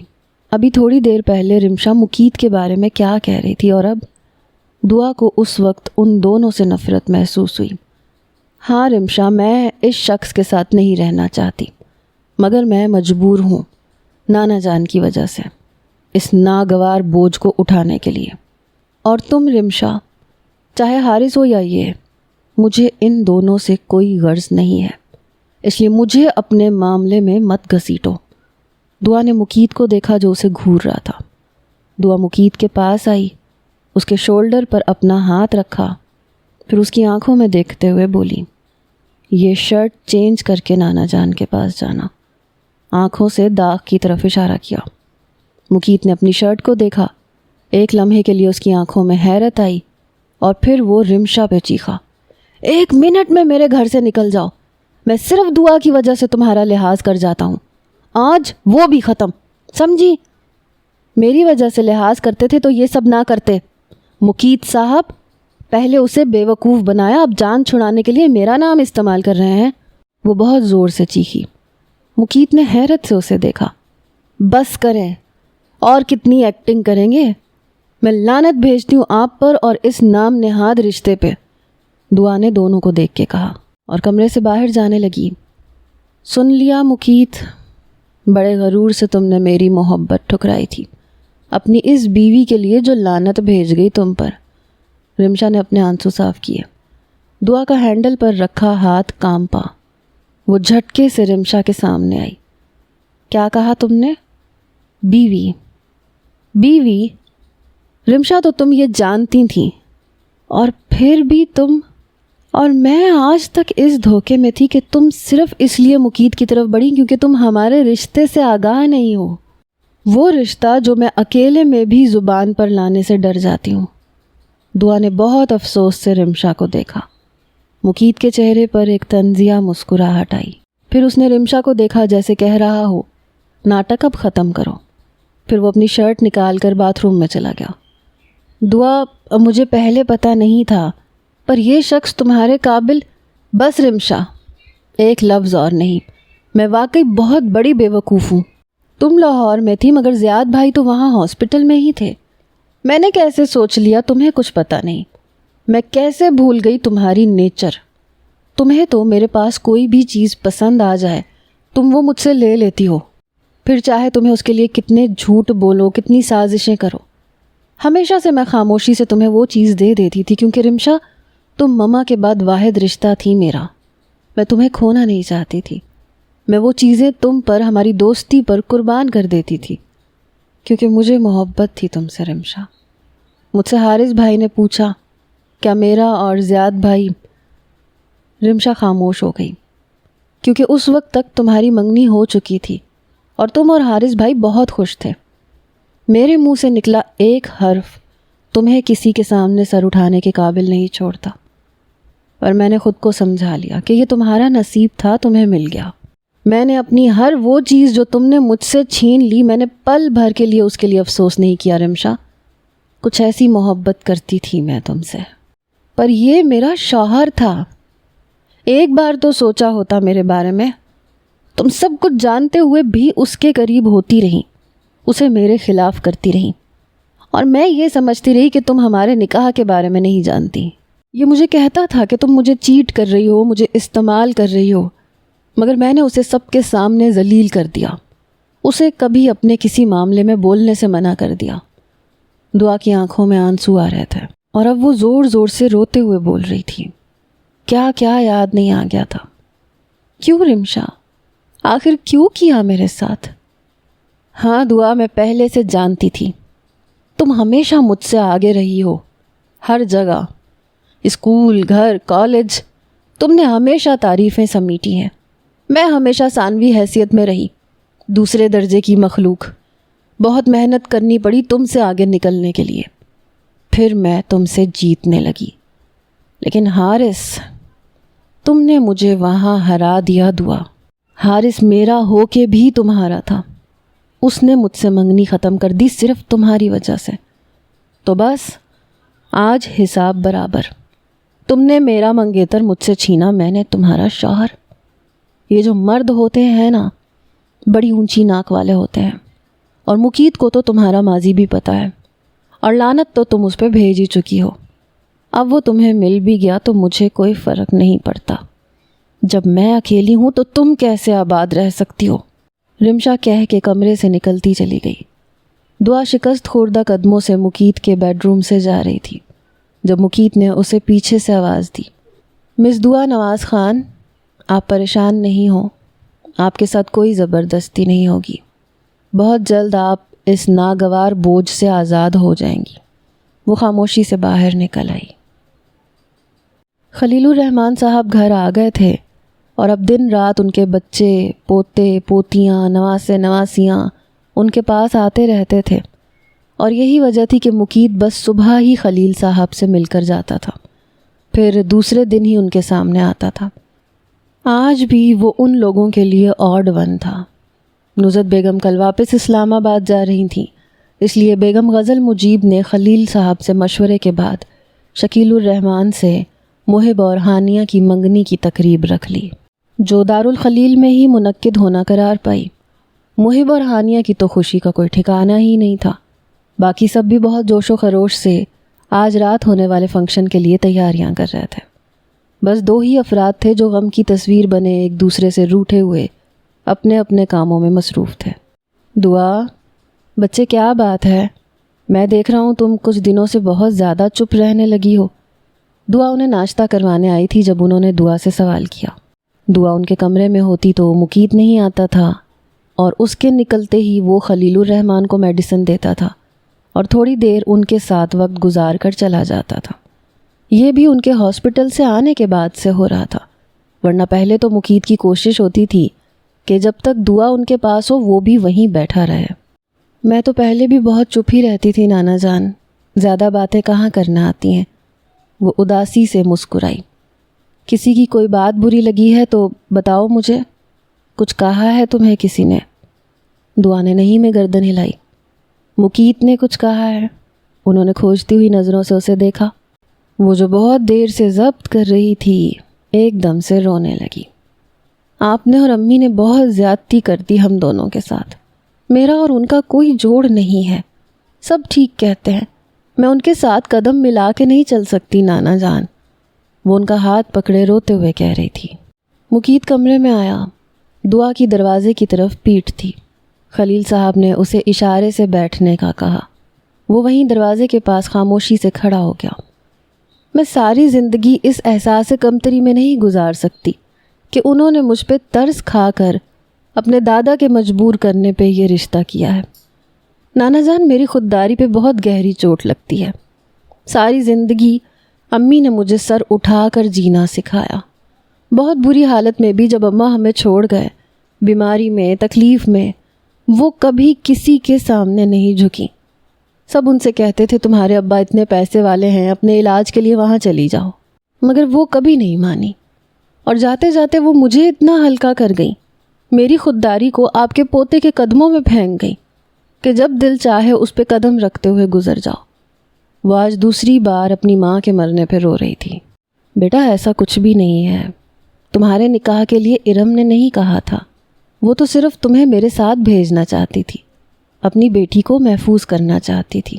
Speaker 1: ابھی تھوڑی دیر پہلے رمشا مقیت کے بارے میں کیا کہہ رہی تھی، اور اب دعا کو اس وقت ان دونوں سے نفرت محسوس ہوئی۔ ہاں رمشا، میں اس شخص کے ساتھ نہیں رہنا چاہتی، مگر میں مجبور ہوں نانا جان کی وجہ سے، اس ناگوار بوجھ کو اٹھانے کے لیے۔ اور تم رمشا، چاہے حارث ہو یا یہ، مجھے ان دونوں سے کوئی غرض نہیں ہے، اس لیے مجھے اپنے معاملے میں مت گھسیٹو۔ دعا نے مقیت کو دیکھا جو اسے گھور رہا تھا۔ دعا مقیت کے پاس آئی، اس کے شولڈر پر اپنا ہاتھ رکھا، پھر اس کی آنکھوں میں دیکھتے ہوئے بولی، یہ شرٹ چینج کر کے نانا جان کے پاس جانا۔ آنکھوں سے داغ کی طرف اشارہ کیا۔ مقیت نے اپنی شرٹ کو دیکھا۔ ایک لمحے کے لیے اس کی آنکھوں میں حیرت آئی، اور پھر وہ رمشا پہ چیخا، 1 منٹ میں میرے گھر سے نکل جاؤ، میں صرف دعا کی وجہ سے تمہارا لحاظ کر جاتا ہوں، آج وہ بھی ختم، سمجھی؟ میری وجہ سے لحاظ کرتے تھے تو یہ سب نہ کرتے۔ مقیت صاحب، پہلے اسے بے وقوف بنایا، اب جان چھڑانے کے لیے میرا نام استعمال کر رہے ہیں۔ وہ بہت زور سے چیخی۔ مقیت نے حیرت سے اسے دیکھا۔ بس کریں، اور کتنی ایکٹنگ کریں گے؟ میں لعنت بھیجتی ہوں آپ پر اور اس نام نہاد رشتے پہ۔ دعا نے دونوں کو دیکھ کے کہا اور کمرے سے باہر جانے لگی۔ سن لیا مقیت، بڑے غرور سے تم نے میری محبت ٹھکرائی تھی، اپنی اس بیوی کے لیے جو لعنت بھیج گئی تم پر۔ رمشا نے اپنے آنسو صاف کیے۔ دعا کا ہینڈل پر رکھا ہاتھ کانپا۔ وہ جھٹکے سے رمشا کے سامنے آئی۔ کیا کہا تم نے؟ بیوی؟ بیوی؟ رمشا تو تم یہ جانتی تھیں، اور پھر بھی تم، اور میں آج تک اس دھوکے میں تھی کہ تم صرف اس لیے مقیت کی طرف بڑھی کیونکہ تم ہمارے رشتے سے آگاہ نہیں ہو، وہ رشتہ جو میں اکیلے میں بھی زبان پر لانے سے ڈر جاتی ہوں۔ دعا نے بہت افسوس سے رمشا کو دیکھا۔ مقیت کے چہرے پر ایک طنزیہ مسکراہٹ آئی۔ پھر اس نے رمشا کو دیکھا جیسے کہہ رہا ہو، ناٹک اب ختم کرو۔ پھر وہ اپنی شرٹ نکال کر باتھ روم میں چلا گیا۔ دعا، مجھے پہلے پتہ نہیں تھا، پر یہ شخص تمہارے قابل۔ بس رمشا، ایک لفظ اور نہیں، میں واقعی بہت بڑی بے وقوف ہوں۔ تم لاہور میں تھی مگر زیاد بھائی تو وہاں ہاسپٹل میں ہی تھے۔ میں نے کیسے سوچ لیا تمہیں کچھ پتہ نہیں؟ میں کیسے بھول گئی تمہاری نیچر؟ تمہیں تو میرے پاس کوئی بھی چیز پسند آ جائے تم وہ مجھ سے لے لیتی ہو، پھر چاہے تمہیں اس کے لیے کتنے جھوٹ بولو، کتنی سازشیں کرو۔ ہمیشہ سے میں خاموشی سے تمہیں وہ چیز دے دیتی تھی کیونکہ رمشا تم مما کے بعد واحد رشتہ تھی میرا۔ میں تمہیں کھونا نہیں چاہتی تھی۔ میں وہ چیزیں تم پر، ہماری دوستی پر قربان کر دیتی تھی کیونکہ مجھے محبت تھی تم سے رمشا۔ مجھ سے حارث بھائی نے پوچھا کیا میرا اور زیاد بھائی، رمشا خاموش ہو گئی کیونکہ اس وقت تک تمہاری منگنی ہو چکی تھی اور تم اور حارث بھائی بہت خوش تھے۔ میرے منہ سے نکلا ایک حرف تمہیں کسی کے سامنے سر اٹھانے کے قابل نہیں چھوڑتا، پر میں نے خود کو سمجھا لیا کہ یہ تمہارا نصیب تھا، تمہیں مل گیا۔ میں نے اپنی ہر وہ چیز جو تم نے مجھ سے چھین لی، میں نے پل بھر کے لیے اس کے لیے افسوس نہیں کیا رمشا۔ کچھ ایسی محبت کرتی تھی میں تم سے، پر یہ میرا شوہر تھا۔ ایک بار تو سوچا ہوتا میرے بارے میں۔ تم سب کچھ جانتے ہوئے بھی اس کے قریب ہوتی رہیں، اسے میرے خلاف کرتی رہیں، اور میں یہ سمجھتی رہی کہ تم ہمارے نکاح کے بارے میں نہیں جانتی۔ یہ مجھے کہتا تھا کہ تم مجھے چیٹ کر رہی ہو، مجھے استعمال کر رہی ہو، مگر میں نے اسے سب کے سامنے ذلیل کر دیا، اسے کبھی اپنے کسی معاملے میں بولنے سے منع کر دیا۔ دعا کی آنکھوں میں آنسو آ رہے تھے اور اب وہ زور زور سے روتے ہوئے بول رہی تھی۔ کیا کیا یاد نہیں آ گیا تھا؟ کیوں رمشا؟ آخر کیوں کیا میرے ساتھ؟ ہاں دعا، میں پہلے سے جانتی تھی۔ تم ہمیشہ مجھ سے آگے رہی ہو، ہر جگہ، اسکول، گھر، کالج، تم نے ہمیشہ تعریفیں سمیٹی ہیں۔ میں ہمیشہ ثانوی حیثیت میں رہی، دوسرے درجے کی مخلوق۔ بہت محنت کرنی پڑی تم سے آگے نکلنے کے لیے، پھر میں تم سے جیتنے لگی۔ لیکن حارث، تم نے مجھے وہاں ہرا دیا دعا۔ حارث میرا ہو کے بھی تمہارا تھا، اس نے مجھ سے منگنی ختم کر دی صرف تمہاری وجہ سے۔ تو بس آج حساب برابر۔ تم نے میرا منگیتر مجھ سے چھینا، میں نے تمہارا شوہر۔ یہ جو مرد ہوتے ہیں نا، بڑی اونچی ناک والے ہوتے ہیں، اور مقیت کو تو تمہارا ماضی بھی پتہ ہے، اور لعنت تو تم اس پہ بھیج ہی چکی ہو۔ اب وہ تمہیں مل بھی گیا تو مجھے کوئی فرق نہیں پڑتا۔ جب میں اکیلی ہوں تو تم کیسے آباد رہ سکتی ہو؟ رمشا کہہ کے کمرے سے نکلتی چلی گئی۔ دعا شکست خوردہ قدموں سے مقیت کے بیڈ روم سے جا رہی تھی جب مقیت نے اسے پیچھے سے آواز دی، مس دعا نواز خان، آپ پریشان نہیں ہوں، آپ کے ساتھ کوئی زبردستی نہیں ہوگی، بہت جلد آپ اس ناگوار بوجھ سے آزاد ہو جائیں گی۔ وہ خاموشی سے باہر نکل آئی۔ خلیل الرحمن صاحب گھر آ گئے تھے اور اب دن رات ان کے بچے، پوتے، پوتیاں، نواسے، نواسیاں ان کے پاس آتے رہتے تھے، اور یہی وجہ تھی کہ مقیت بس صبح ہی خلیل صاحب سے مل کر جاتا تھا، پھر دوسرے دن ہی ان کے سامنے آتا تھا۔ آج بھی وہ ان لوگوں کے لیے آڈ ون تھا۔ نصرت بیگم کل واپس اسلام آباد جا رہی تھیں، اس لیے بیگم غزل مجیب نے خلیل صاحب سے مشورے کے بعد شکیل الرحمن سے محب اور ہانیہ کی منگنی کی تقریب رکھ لی، جو دارالخلیل میں ہی منعقد ہونا قرار پائی۔ محب اور ہانیہ کی تو خوشی کا کوئی ٹھکانہ ہی نہیں تھا، باقی سب بھی بہت جوش و خروش سے آج رات ہونے والے فنکشن کے لیے تیاریاں کر رہے تھے۔ بس 2 ہی افراد تھے جو غم کی تصویر بنے ایک دوسرے سے روٹھے ہوئے اپنے اپنے کاموں میں مصروف تھے۔ دعا، بچے کیا بات ہے؟ میں دیکھ رہا ہوں تم کچھ دنوں سے بہت زیادہ چپ رہنے لگی ہو۔ دعا انہیں ناشتہ کروانے آئی تھی جب انہوں نے دعا سے سوال کیا۔ دعا ان کے کمرے میں ہوتی تو مقیت نہیں آتا تھا اور اس کے نکلتے ہی وہ خلیل الرحمن کو میڈیسن دیتا تھا اور تھوڑی دیر ان کے ساتھ وقت گزار کر چلا جاتا تھا۔ یہ بھی ان کے ہاسپٹل سے آنے کے بعد سے ہو رہا تھا، ورنہ پہلے تو مقیت کی کوشش ہوتی تھی کہ جب تک دعا ان کے پاس ہو وہ بھی وہیں بیٹھا رہے۔ میں تو پہلے بھی بہت چپ ہی رہتی تھی نانا جان، زیادہ باتیں کہاں کرنا آتی ہیں۔ وہ اداسی سے مسکرائی۔ کسی کی کوئی بات بری لگی ہے تو بتاؤ مجھے، کچھ کہا ہے تمہیں کسی نے؟ دعا نے نہیں میں گردن ہلائی۔ مقیت نے کچھ کہا ہے؟ انہوں نے کھوجتی ہوئی نظروں سے اسے دیکھا۔ وہ جو بہت دیر سے ضبط کر رہی تھی ایک دم سے رونے لگی۔ آپ نے اور امی نے بہت زیادتی کر دی ہم دونوں کے ساتھ۔ میرا اور ان کا کوئی جوڑ نہیں ہے، سب ٹھیک کہتے ہیں، میں ان کے ساتھ قدم ملا کے نہیں چل سکتی نانا جان۔ وہ ان کا ہاتھ پکڑے روتے ہوئے کہہ رہی تھی۔ مقیت کمرے میں آیا۔ دعا کی دروازے کی طرف پیٹھ تھی۔ خلیل صاحب نے اسے اشارے سے بیٹھنے کا کہا۔ وہ وہیں دروازے کے پاس خاموشی سے کھڑا ہو گیا۔ میں ساری زندگی اس احساس کمتری میں نہیں گزار سکتی کہ انہوں نے مجھ پہ ترس کھا کر اپنے دادا کے مجبور کرنے پہ یہ رشتہ کیا ہے۔ نانا جان، میری خودداری پہ بہت گہری چوٹ لگتی ہے۔ ساری زندگی امی نے مجھے سر اٹھا کر جینا سکھایا۔ بہت بری حالت میں بھی جب اماں ہمیں چھوڑ گئے، بیماری میں، تکلیف میں، وہ کبھی کسی کے سامنے نہیں جھکی۔ سب ان سے کہتے تھے تمہارے ابا اتنے پیسے والے ہیں، اپنے علاج کے لیے وہاں چلی جاؤ، مگر وہ کبھی نہیں مانی، اور جاتے جاتے وہ مجھے اتنا ہلکا کر گئیں، میری خودداری کو آپ کے پوتے کے قدموں میں پھینک گئیں کہ جب دل چاہے اس پہ قدم رکھتے ہوئے گزر جاؤ۔ وہ آج دوسری بار اپنی ماں کے مرنے پہ رو رہی تھی۔ بیٹا، ایسا کچھ بھی نہیں ہے، تمہارے نکاح کے لیے ارم نے نہیں کہا تھا، وہ تو صرف تمہیں میرے ساتھ بھیجنا چاہتی تھی، اپنی بیٹی کو محفوظ کرنا چاہتی تھی۔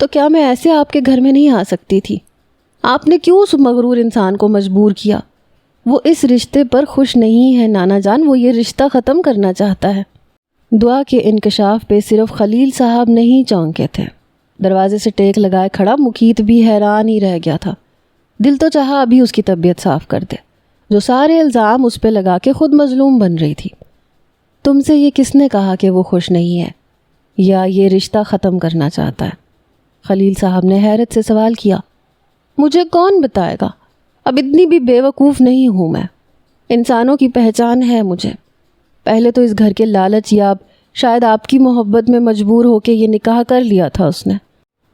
Speaker 1: تو کیا میں ایسے آپ کے گھر میں نہیں آ سکتی تھی؟ آپ نے کیوں اس مغرور انسان کو مجبور کیا؟ وہ اس رشتے پر خوش نہیں ہے نانا جان، وہ یہ رشتہ ختم کرنا چاہتا ہے۔ دعا کے انکشاف پہ صرف خلیل صاحب نہیں چونکے تھے۔ دروازے سے ٹیک لگائے کھڑا مقیت بھی حیران ہی رہ گیا تھا۔ دل تو چاہا ابھی اس کی طبیعت صاف کر دے، جو سارے الزام اس پہ لگا کے خود مظلوم بن رہی تھی۔ تم سے یہ کس نے کہا کہ وہ خوش نہیں ہے یا یہ رشتہ ختم کرنا چاہتا ہے؟ خلیل صاحب نے حیرت سے سوال کیا۔ مجھے کون بتائے گا؟ اب اتنی بھی بے وقوف نہیں ہوں میں، انسانوں کی پہچان ہے مجھے۔ پہلے تو اس گھر کے لالچ یا شاید آپ کی محبت میں مجبور ہو کے یہ نکاح کر لیا تھا اس نے،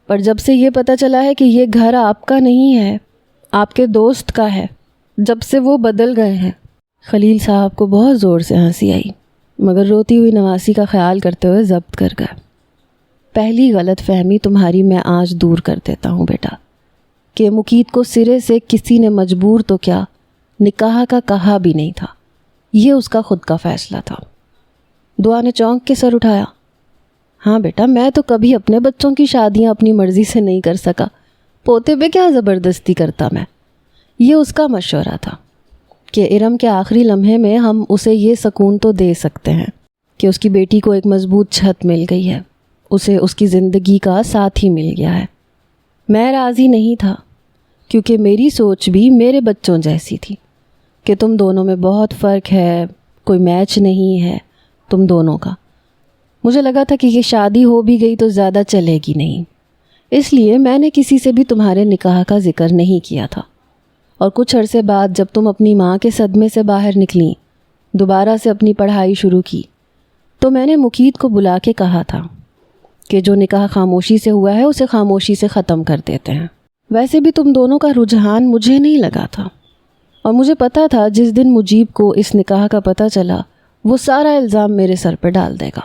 Speaker 1: پر جب سے یہ پتہ چلا ہے کہ یہ گھر آپ کا نہیں ہے، آپ کے دوست کا ہے، جب سے وہ بدل گئے ہیں۔ خلیل صاحب کو بہت زور سے ہنسی آئی، مگر روتی ہوئی نواسی کا خیال کرتے ہوئے ضبط کر گئے۔ پہلی غلط فہمی تمہاری میں آج دور کر دیتا ہوں بیٹا، کہ مقیت کو سرے سے کسی نے مجبور تو کیا، نکاح کا کہا بھی نہیں تھا، یہ اس کا خود کا فیصلہ تھا۔ دعا نے چونک کے سر اٹھایا۔ ہاں بیٹا، میں تو کبھی اپنے بچوں کی شادیاں اپنی مرضی سے نہیں کر سکا، پوتے پہ کیا زبردستی کرتا میں۔ یہ اس کا مشورہ تھا کہ ارم کے آخری لمحے میں ہم اسے یہ سکون تو دے سکتے ہیں کہ اس کی بیٹی کو ایک مضبوط چھت مل گئی ہے، اسے اس کی زندگی کا ساتھی مل گیا ہے۔ میں راضی نہیں تھا، کیونکہ میری سوچ بھی میرے بچوں جیسی تھی کہ تم دونوں میں بہت فرق ہے، کوئی میچ نہیں ہے تم دونوں کا۔ مجھے لگا تھا کہ یہ شادی ہو بھی گئی تو زیادہ چلے گی نہیں، اس لیے میں نے کسی سے بھی تمہارے نکاح کا ذکر نہیں کیا تھا۔ اور کچھ عرصے بعد جب تم اپنی ماں کے صدمے سے باہر نکلیں، دوبارہ سے اپنی پڑھائی شروع کی، تو میں نے مقیت کو بلا کے کہا تھا کہ جو نکاح خاموشی سے ہوا ہے اسے خاموشی سے ختم کر دیتے ہیں۔ ویسے بھی تم دونوں کا رجحان مجھے نہیں لگا تھا، اور مجھے پتا تھا جس دن مجیب کو اس نکاح کا پتہ چلا وہ سارا الزام میرے سر پہ ڈال دے گا۔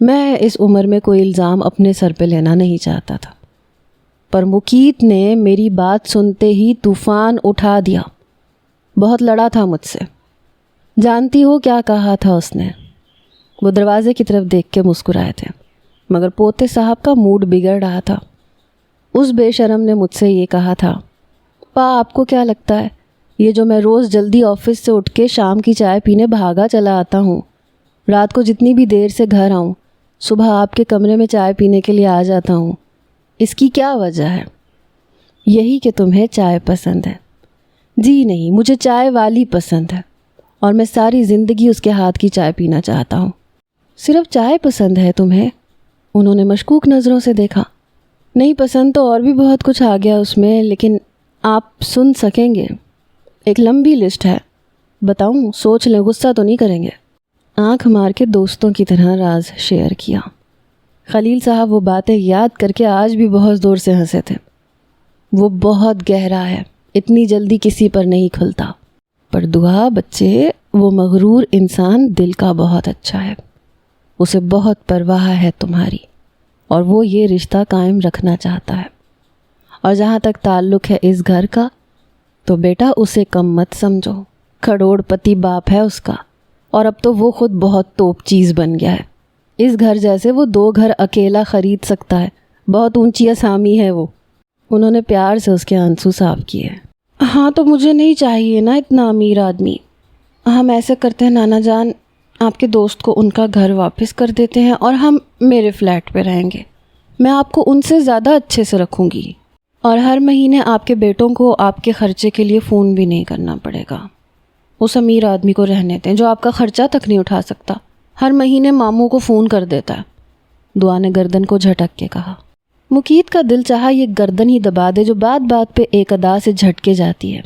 Speaker 1: میں اس عمر میں کوئی الزام اپنے سر پہ لینا نہیں چاہتا تھا، پر مقیت نے میری بات سنتے ہی طوفان اٹھا دیا، بہت لڑا تھا مجھ سے۔ جانتی ہو کیا کہا تھا اس نے؟ وہ دروازے کی طرف دیکھ کے مسکرائے تھے، مگر پوتے صاحب کا موڈ بگڑ رہا تھا۔ اس بے شرم نے مجھ سے یہ کہا تھا، پا آپ کو کیا لگتا ہے یہ جو میں روز جلدی آفس سے اٹھ کے شام کی چائے پینے بھاگا چلا آتا ہوں، رات کو جتنی بھی دیر سے گھر آؤں صبح آپ کے کمرے میں چائے پینے کے لیے آ جاتا ہوں، اس کی کیا وجہ ہے؟ یہی کہ تمہیں چائے پسند ہے۔ جی نہیں، مجھے چائے والی پسند ہے اور میں ساری زندگی اس کے ہاتھ کی چائے پینا چاہتا ہوں۔ صرف چائے پسند ہے تمہیں؟ انہوں نے مشکوک نظروں سے دیکھا۔ نہیں، پسند تو اور بھی بہت کچھ آ گیا اس میں، لیکن آپ سن سکیں گے؟ ایک لمبی لسٹ ہے، بتاؤں؟ سوچ لیں، غصہ تو نہیں کریں گے؟ آنکھ مار کے دوستوں کی طرح راز شیئر کیا۔ خلیل صاحب وہ باتیں یاد کر کے آج بھی بہت زور سے ہنسے تھے۔ وہ بہت گہرا ہے، اتنی جلدی کسی پر نہیں کھلتا۔ پر دعا بچے، وہ مغرور انسان دل کا بہت اچھا ہے، اسے بہت پرواہ ہے تمہاری، اور وہ یہ رشتہ قائم رکھنا چاہتا ہے۔ اور جہاں تک تعلق ہے اس گھر کا، تو بیٹا اسے کم مت سمجھو، کروڑ پتی باپ ہے اس کا، اور اب تو وہ خود بہت توپ چیز بن گیا ہے۔ اس گھر جیسے وہ 2 گھر اکیلا خرید سکتا ہے، بہت اونچی اسامی ہے وہ۔ انہوں نے پیار سے اس کے آنسو صاف کیے۔ ہاں تو مجھے نہیں چاہیے نا اتنا امیر آدمی۔ ہم ایسے کرتے ہیں نانا جان، آپ کے دوست کو ان کا گھر واپس کر دیتے ہیں اور ہم میرے فلیٹ پہ رہیں گے۔ میں آپ کو ان سے زیادہ اچھے سے رکھوں گی، اور ہر مہینے آپ کے بیٹوں کو آپ کے خرچے کے لیے فون بھی نہیں کرنا پڑے گا۔ اس امیر آدمی کو رہنے دیں جو آپ کا خرچہ تک نہیں اٹھا سکتا، ہر مہینے ماموں کو فون کر دیتا ہے۔ دعا نے گردن کو جھٹک کے کہا۔ مقید کا دل چاہا یہ گردن ہی دبا دے جو بات بات پہ ایک ادا سے جھٹکے جاتی ہے۔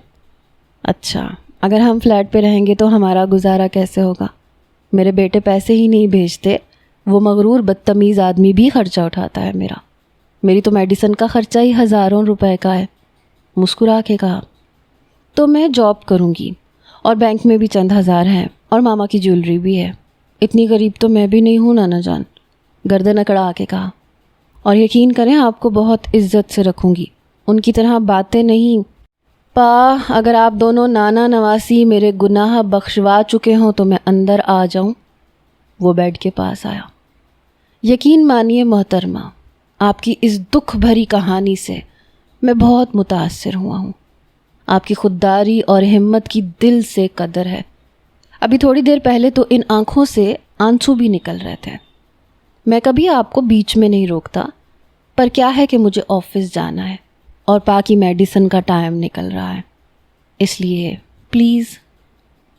Speaker 1: اچھا، اگر ہم فلیٹ پہ رہیں گے تو ہمارا گزارا کیسے ہوگا؟ میرے بیٹے پیسے ہی نہیں بھیجتے، وہ مغرور بدتمیز آدمی بھی خرچہ اٹھاتا ہے میرا۔ میری تو میڈیسن کا خرچہ ہی ہزاروں روپے کا ہے۔ مسکرا کے کہا، تو میں جاب کروں گی، اور بینک میں بھی چند ہزار ہیں، اور ماما کی جیولری بھی ہے۔ اتنی غریب تو میں بھی نہیں ہوں نانا جان، گردن اکڑا کے کہا۔ اور یقین کریں آپ کو بہت عزت سے رکھوں گی، ان کی طرح باتیں نہیں۔ پا، اگر آپ دونوں نانا نواسی میرے گناہ بخشوا چکے ہوں تو میں اندر آ جاؤں؟ وہ بیڈ کے پاس آیا۔ یقین مانیے محترمہ، آپ کی اس دکھ بھری کہانی سے میں بہت متاثر ہوا ہوں۔ آپ کی خودداری اور ہمت کی دل سے قدر ہے۔ ابھی تھوڑی دیر پہلے تو ان آنکھوں سے آنسو بھی نکل رہے تھے۔ میں کبھی آپ کو بیچ میں نہیں روکتا، پر کیا ہے کہ مجھے آفس جانا ہے اور پا کی میڈیسن کا ٹائم نکل رہا ہے، اس لیے پلیز۔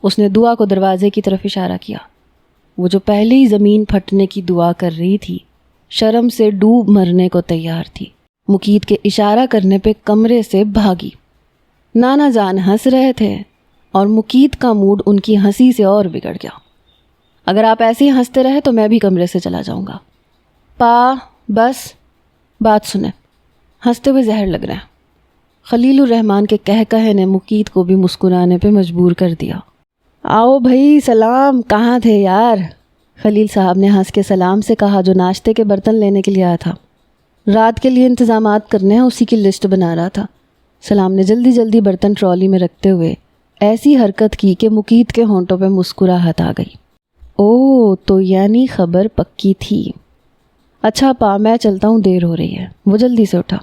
Speaker 1: اس نے دعا کو دروازے کی طرف اشارہ کیا۔ وہ جو پہلے ہی زمین پھٹنے کی دعا کر رہی تھی، شرم سے ڈوب مرنے کو تیار تھی، مقید کے اشارہ کرنے پہ کمرے سے بھاگی۔ نانا جان ہنس رہے تھے اور مقید کا موڈ ان کی ہنسی سے اور بگڑ گیا۔ اگر آپ ایسے ہی ہنستے رہے تو میں بھی کمرے سے چلا جاؤں گا۔ پا، بس بات سنیں، ہنستے ہوئے زہر لگ رہا ہے۔ خلیل الرحمن کے کہے نے مقید کو بھی مسکرانے پہ مجبور کر دیا۔ آؤ بھائی، سلام، کہاں تھے یار؟ خلیل صاحب نے ہنس کے سلام سے کہا، جو ناشتے کے برتن لینے کے لیے آیا تھا۔ رات کے لیے انتظامات کرنے ہیں، اسی کی لسٹ بنا رہا تھا۔ سلام نے جلدی جلدی برتن ٹرالی میں رکھتے ہوئے ایسی حرکت کی کہ مقید کے ہونٹوں پہ مسکراہٹ آ گئی۔ او، تو یعنی خبر پکی تھی۔ اچھا پا، میں چلتا ہوں، دیر ہو رہی ہے۔ وہ جلدی سے اٹھا۔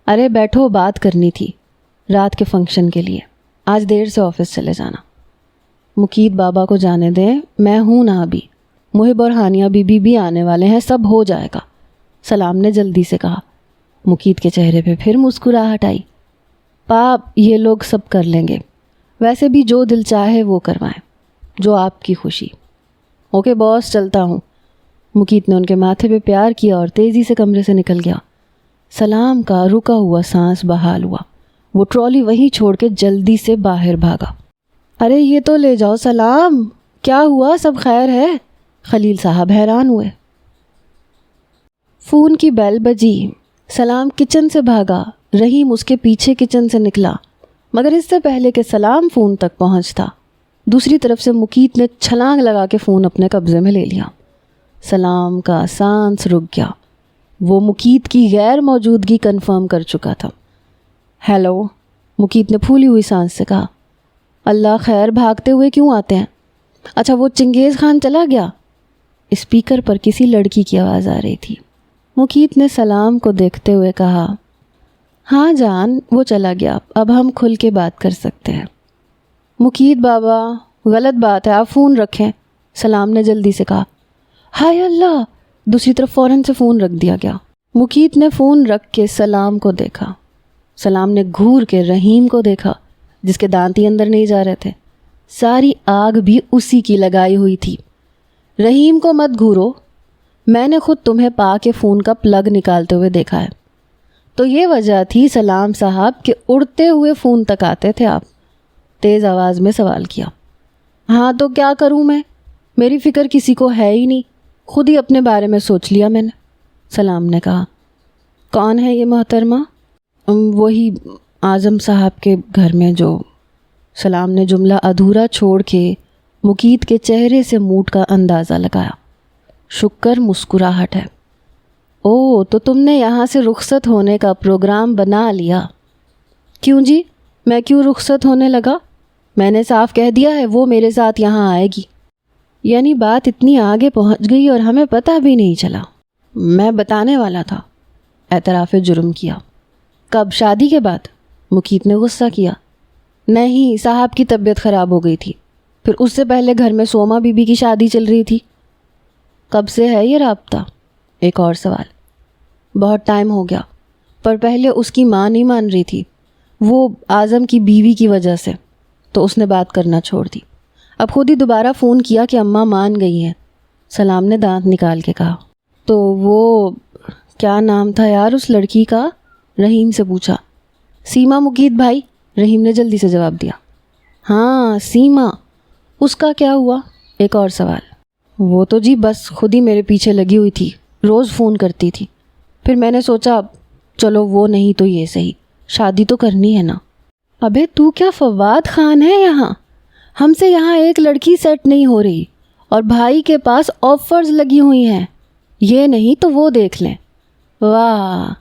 Speaker 1: ارے بیٹھو، بات کرنی تھی رات کے فنکشن کے لیے، آج دیر سے آفس چلے جانا۔ مقید بابا کو جانے دیں، میں ہوں نا ابھی، محب اور ہانیہ بی بی بھی آنے والے ہیں، سب ہو جائے گا، سلام نے جلدی سے کہا۔ مقید کے چہرے پہ پھر مسکراہٹ آئی۔ پا، یہ لوگ سب کر لیں گے، ویسے بھی جو دل چاہے وہ کروائیں، جو آپ کی خوشی۔ اوکے باس، چلتا ہوں۔ مقید نے ان کے ماتھے پہ پیار کیا اور تیزی سے کمرے سے نکل گیا۔ سلام کا رکا ہوا سانس بحال ہوا، وہ ٹرالی وہیں چھوڑ کے جلدی سے باہر بھاگا۔ ارے یہ تو لے جاؤ سلام، کیا ہوا، سب خیر ہے؟ خلیل صاحب حیران ہوئے۔ فون کی بیل بجی، سلام کچن سے بھاگا، رحیم اس کے پیچھے کچن سے نکلا، مگر اس سے پہلے کہ سلام فون تک پہنچتا، دوسری طرف سے مقید نے چھلانگ لگا کے فون اپنے قبضے میں لے لیا۔ سلام کا سانس رک گیا، وہ مقید کی غیر موجودگی کنفرم کر چکا تھا۔ ہیلو، مقید نے پھولی ہوئی سانس سے کہا۔ اللہ خیر، بھاگتے ہوئے کیوں آتے ہیں؟ اچھا، وہ چنگیز خان چلا گیا؟ اسپیکر پر کسی لڑکی کی آواز آ رہی تھی۔ مقید نے سلام کو دیکھتے ہوئے کہا، ہاں جان، وہ چلا گیا، اب ہم کھل کے بات کر سکتے ہیں۔ مقید بابا، غلط بات ہے، آپ فون رکھیں، سلام نے جلدی سے کہا۔ ہائے اللہ! دوسری طرف فوراً سے فون رکھ دیا گیا۔ مقید نے فون رکھ کے سلام کو دیکھا۔ سلام نے گھور کے رحیم کو دیکھا، جس کے دانت ہی اندر نہیں جا رہے تھے۔ ساری آگ بھی اسی کی لگائی ہوئی تھی۔ رحیم کو مت گھورو، میں نے خود تمہیں پا کے فون کا پلگ نکالتے ہوئے دیکھا ہے۔ تو یہ وجہ تھی سلام صاحب کہ اڑتے ہوئے فون تک آتے تھے آپ؟ تیز آواز میں سوال کیا۔ ہاں تو کیا کروں میں، میری فکر کسی کو ہے ہی نہیں، خود ہی اپنے بارے میں سوچ لیا میں نے، سلام نے کہا۔ کون ہے یہ محترمہ؟ وہی اعظم صاحب کے گھر میں جو، سلام نے جملہ ادھورا چھوڑ کے مقید کے چہرے سے موڈ کا اندازہ لگایا۔ شکر مسکراہٹ ہے۔ او، تو تم نے یہاں سے رخصت ہونے کا پروگرام بنا لیا؟ کیوں جی، میں کیوں رخصت ہونے لگا؟ میں نے صاف کہہ دیا ہے وہ میرے ساتھ یہاں آئے گی۔ یعنی بات اتنی آگے پہنچ گئی اور ہمیں پتہ بھی نہیں چلا؟ میں بتانے والا تھا، اعتراف جرم کیا۔ کب، شادی کے بعد؟ مقید نے غصہ کیا۔ نہیں، صاحب کی طبیعت خراب ہو گئی تھی، پھر اس سے پہلے گھر میں سوما بی بی کی شادی چل رہی تھی۔ کب سے ہے یہ رابطہ؟ ایک اور سوال۔ بہت ٹائم ہو گیا، پر پہلے اس کی ماں نہیں مان رہی تھی، وہ اعظم کی بیوی کی وجہ سے، تو اس نے بات کرنا چھوڑ دی۔ اب خود ہی دوبارہ فون کیا کہ اماں مان گئی ہیں، سلام نے دانت نکال کے کہا۔ تو وہ کیا نام تھا یار اس لڑکی کا؟ رحیم سے پوچھا۔ سیما مقید بھائی، رحیم نے جلدی سے جواب دیا۔ ہاں سیما، اس کا کیا ہوا؟ ایک اور سوال۔ وہ تو جی بس خود ہی میرے پیچھے لگی ہوئی تھی، روز فون کرتی تھی، پھر میں نے سوچا چلو وہ نہیں تو یہ صحیح، شادی تو کرنی ہے نا۔ ابے تو کیا فواد خان ہے یہاں؟ ہم سے یہاں ایک لڑکی سیٹ نہیں ہو رہی، اور بھائی کے پاس آفرز لگی ہوئی ہیں، یہ نہیں تو وہ دیکھ لیں۔ واہ،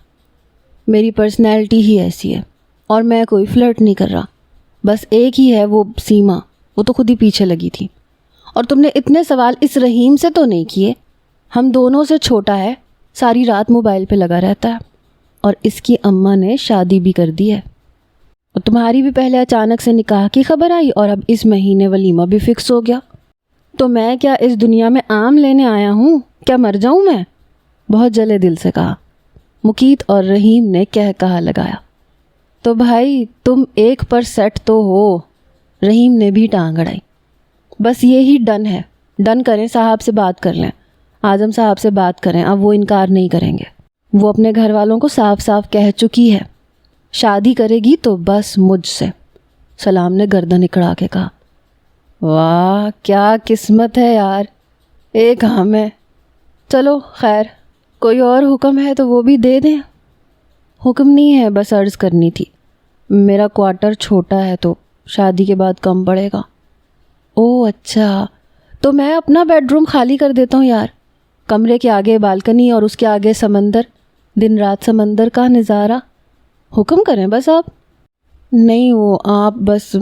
Speaker 1: میری پرسنالٹی ہی ایسی ہے، اور میں کوئی فلرٹ نہیں کر رہا، بس ایک ہی ہے وہ سیما، وہ تو خود ہی پیچھے لگی تھی۔ اور تم نے اتنے سوال اس رحیم سے تو نہیں کیے؟ ہم دونوں سے چھوٹا ہے، ساری رات موبائل پہ لگا رہتا ہے، اور اس کی اماں نے شادی بھی کر دی ہے، اور تمہاری بھی پہلے اچانک سے نکاح کی خبر آئی اور اب اس مہینے ولیمہ بھی فکس ہو گیا۔ تو میں کیا اس دنیا میں آم لینے آیا ہوں؟ کیا مر جاؤں میں؟ بہت جلے دل سے کہا مقید، اور رحیم نے کہا لگایا۔ تو بھائی تم ایک پر سیٹ تو ہو، رحیم نے بھی ٹانگ اڑائی۔ بس یہی ڈن ہے، ڈن کریں، صاحب سے بات کر لیں، اعظم صاحب سے بات کریں، اب وہ انکار نہیں کریں گے، وہ اپنے گھر والوں کو صاف صاف کہہ چکی ہے، شادی کرے گی تو بس مجھ سے، سلام نے گردن اکڑا کے کہا۔ واہ کیا قسمت ہے یار، ایک ہم ہے۔ چلو خیر، کوئی اور حکم ہے تو وہ بھی دے دیں۔ حکم نہیں ہے، بس عرض کرنی تھی، میرا کوارٹر چھوٹا ہے تو شادی کے بعد کم پڑے گا۔ او اچھا، تو میں اپنا بیڈ روم خالی کر دیتا ہوں یار، کمرے کے آگے بالکنی اور اس کے آگے سمندر، دن رات سمندر کا نظارہ۔ حکم کریں بس آپ۔ نہیں، وہ آپ بس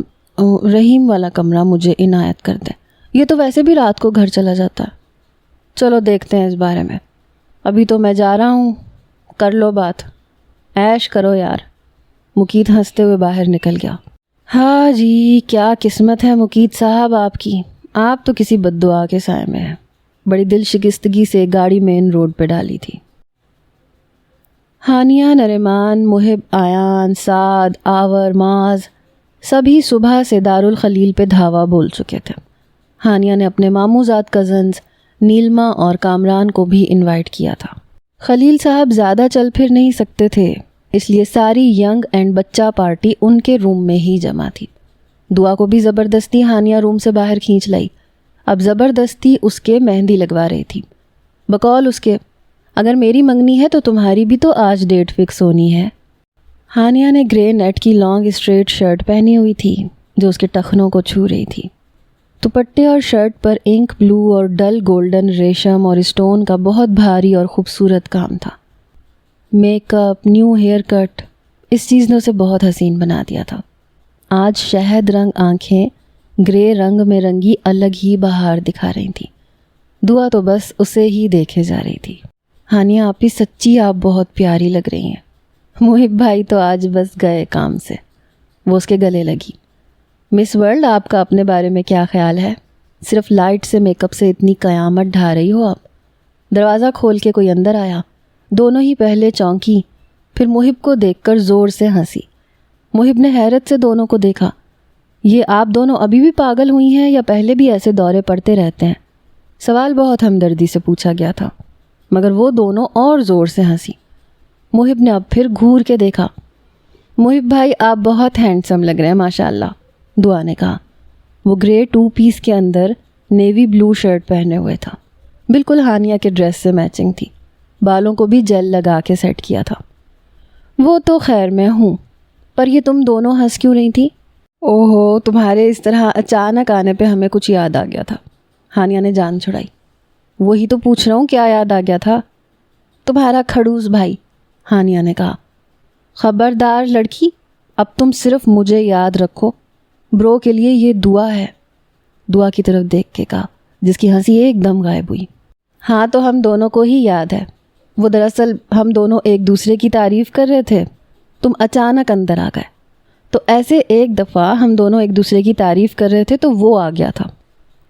Speaker 1: رحیم والا کمرہ مجھے عنایت کر دیں، یہ تو ویسے بھی رات کو گھر چلا جاتا ہے۔ چلو دیکھتے ہیں اس بارے میں، ابھی تو میں جا رہا ہوں، کر لو بات، عیش کرو یار۔ مقید ہنستے ہوئے باہر نکل گیا۔ ہاں جی، کیا قسمت ہے مقید صاحب آپ کی، آپ تو کسی بد دعا کے سائے میں ہیں۔ بڑی دل شکستگی سے گاڑی مین روڈ پہ ڈالی تھی۔ ہانیہ، نریمان، محب، آیان، سعد، آور، معاذ سبھی صبح سے دارالخلیل پہ دھاوا بول چکے تھے۔ ہانیہ نے اپنے ماموزاد کزنز نیلما اور کامران کو بھی انوائٹ کیا تھا۔ خلیل صاحب زیادہ چل پھر نہیں سکتے تھے، اس لیے ساری ینگ اینڈ بچہ پارٹی ان کے روم میں ہی جمع تھی۔ دعا کو بھی زبردستی ہانیہ روم سے باہر کھینچ لائی، اب زبردستی اس کے مہندی لگوا رہی تھی، بقول اس کے اگر میری منگنی ہے تو تمہاری بھی تو آج ڈیٹ فکس ہونی ہے۔ ہانیہ نے گرے نیٹ کی لانگ اسٹریٹ شرٹ پہنی ہوئی تھی جو اس کے ٹخنوں کو چھو رہی تھی۔ دوپٹے اور شرٹ پر انک بلو اور ڈل گولڈن ریشم اور اسٹون کا بہت بھاری اور خوبصورت کام تھا۔ Makeup, new haircut, اس چیز نے اسے بہت حسین بنا دیا تھا۔ آج شہد رنگ آنکھیں گرے رنگ میں رنگی الگ ہی بہار دکھا رہی تھیں۔ دعا تو بس اسے ہی دیکھے جا رہی تھی۔ ہانیہ آپی، سچی آپ بہت پیاری لگ رہی ہیں۔ محب بھائی تو آج بس گئے کام سے. وہ اس کے گلے لگی. مس ورلڈ، آپ کا اپنے بارے میں کیا خیال ہے؟ صرف لائٹ سے میک اپ سے اتنی قیامت ڈھا رہی ہو آپ. دروازہ کھول کے کوئی اندر آیا. دونوں ہی پہلے چونکی، پھر محب کو دیکھ کر زور سے ہنسی. محب نے حیرت سے دونوں کو دیکھا. یہ آپ دونوں ابھی بھی پاگل ہوئی ہیں یا پہلے بھی ایسے دورے پڑتے رہتے ہیں؟ سوال بہت ہمدردی سے پوچھا گیا تھا، مگر وہ دونوں اور زور سے ہنسی. محب نے اب پھر گھور کے دیکھا. محب بھائی، آپ بہت ہینڈسم لگ رہے ہیں ماشاء اللہ، دعا نے کہا. وہ گرے 2 پیس کے اندر نیوی بلو شرٹ پہنے ہوئے تھا، بالکل ہانیہ کے ڈریس سے میچنگ تھی. بالوں کو بھی جیل لگا کے سیٹ کیا تھا. وہ تو خیر میں ہوں، پر یہ تم دونوں ہنس کیوں رہی تھی؟ اوہو، تمہارے اس طرح اچانک آنے پہ ہمیں کچھ یاد آ گیا تھا. ہانیہ نے جان چھڑائی. وہی تو پوچھ رہا ہوں، کیا یاد آ گیا تھا؟ تمہارا کھڑوس بھائی، ہانیہ نے کہا. خبردار لڑکی، اب تم صرف مجھے یاد رکھو. برو کے لیے یہ دعا ہے. دعا کی طرف دیکھ کے کہا، جس کی ہنسی ایک دم غائب ہوئی. ہاں تو ہم دونوں کو ہی یاد ہے. وہ دراصل ہم دونوں ایک دوسرے کی تعریف کر رہے تھے، تم اچانک اندر آ گئے. تو ایسے ایک دفعہ ہم دونوں ایک دوسرے کی تعریف کر رہے تھے تو وہ آ گیا تھا،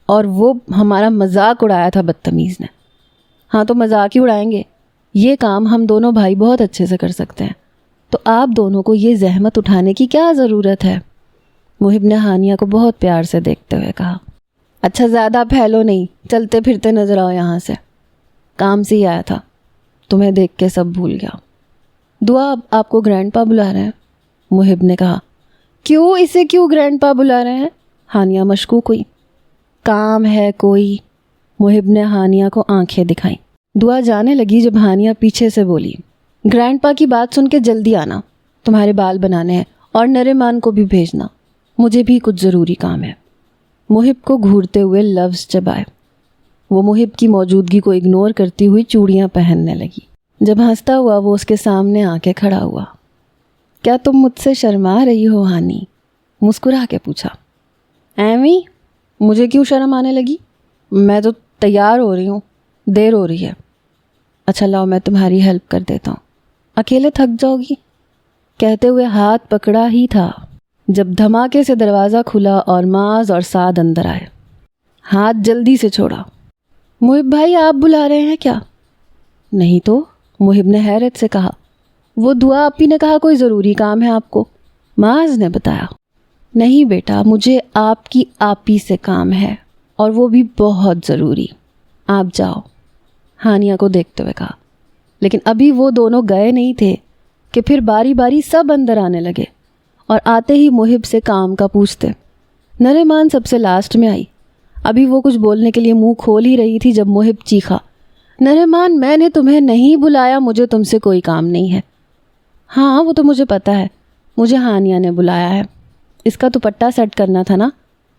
Speaker 1: اور وہ ہمارا مذاق اڑایا تھا بدتمیز نے. ہاں تو مذاق ہی اڑائیں گے، یہ کام ہم دونوں بھائی بہت اچھے سے کر سکتے ہیں، تو آپ دونوں کو یہ زحمت اٹھانے کی کیا ضرورت ہے؟ محب نے ہانیہ کو بہت پیار سے دیکھتے ہوئے کہا. اچھا زیادہ پھیلو نہیں، چلتے پھرتے نظر آؤ یہاں سے. کام سے ہی آیا تھا، تمہیں دیکھ کے سب بھول گیا. دعا، اب آپ کو گرینڈ پا بلا رہے ہیں، محب نے کہا. کیوں؟ اسے کیوں گرینڈ پا بلا رہے ہیں؟ ہانیہ مشکوک ہوئی. کام ہے کوئی، محب نے ہانیہ کو آنکھیں دکھائیں. دعا جانے لگی جب ہانیہ پیچھے سے بولی، گرینڈ پا کی بات سن کے جلدی آنا، تمہارے بال بنانے ہیں، اور نریمان کو بھی بھیجنا، مجھے بھی کچھ ضروری کام ہے. محب کو گھورتے ہوئے لفظ چبائے. وہ محب کی موجودگی کو اگنور کرتی ہوئی چوڑیاں پہننے لگی. جب ہنستا ہوا وہ اس کے سامنے آ کے کھڑا ہوا. کیا تم مجھ سے شرما رہی ہو ہانی؟ مسکرا کے پوچھا. ایویں؟ مجھے کیوں شرم آنے لگی؟ میں تو تیار ہو رہی ہوں، دیر ہو رہی ہے. اچھا لاؤ میں تمہاری ہیلپ کر دیتا ہوں، اکیلے تھک جاؤ گی. کہتے ہوئے ہاتھ پکڑا ہی تھا جب دھماکے سے دروازہ کھلا اور معاذ اور سعد اندر آئے. ہاتھ جلدی سے چھوڑا. محب بھائی، آپ بلا رہے ہیں کیا؟ نہیں تو، محب نے حیرت سے کہا. وہ دعا آپی نے کہا کوئی ضروری کام ہے آپ کو، معاذ نے بتایا. نہیں بیٹا، مجھے آپ کی آپی سے کام ہے، اور وہ بھی بہت ضروری. آپ جاؤ، ہانیہ کو دیکھتے ہوئے کہا. لیکن ابھی وہ دونوں گئے نہیں تھے کہ پھر باری باری سب اندر آنے لگے، اور آتے ہی محب سے کام کا پوچھتے. نریمان سب سے لاسٹ میں آئی. ابھی وہ کچھ بولنے کے لیے منہ کھول ہی رہی تھی جب محب چیخا، نریمان، میں نے تمہیں نہیں بلایا، مجھے تم سے کوئی کام نہیں ہے. ہاں وہ تو مجھے پتا ہے، مجھے ہانیہ نے بلایا ہے، اس کا دوپٹہ سیٹ کرنا تھا نا.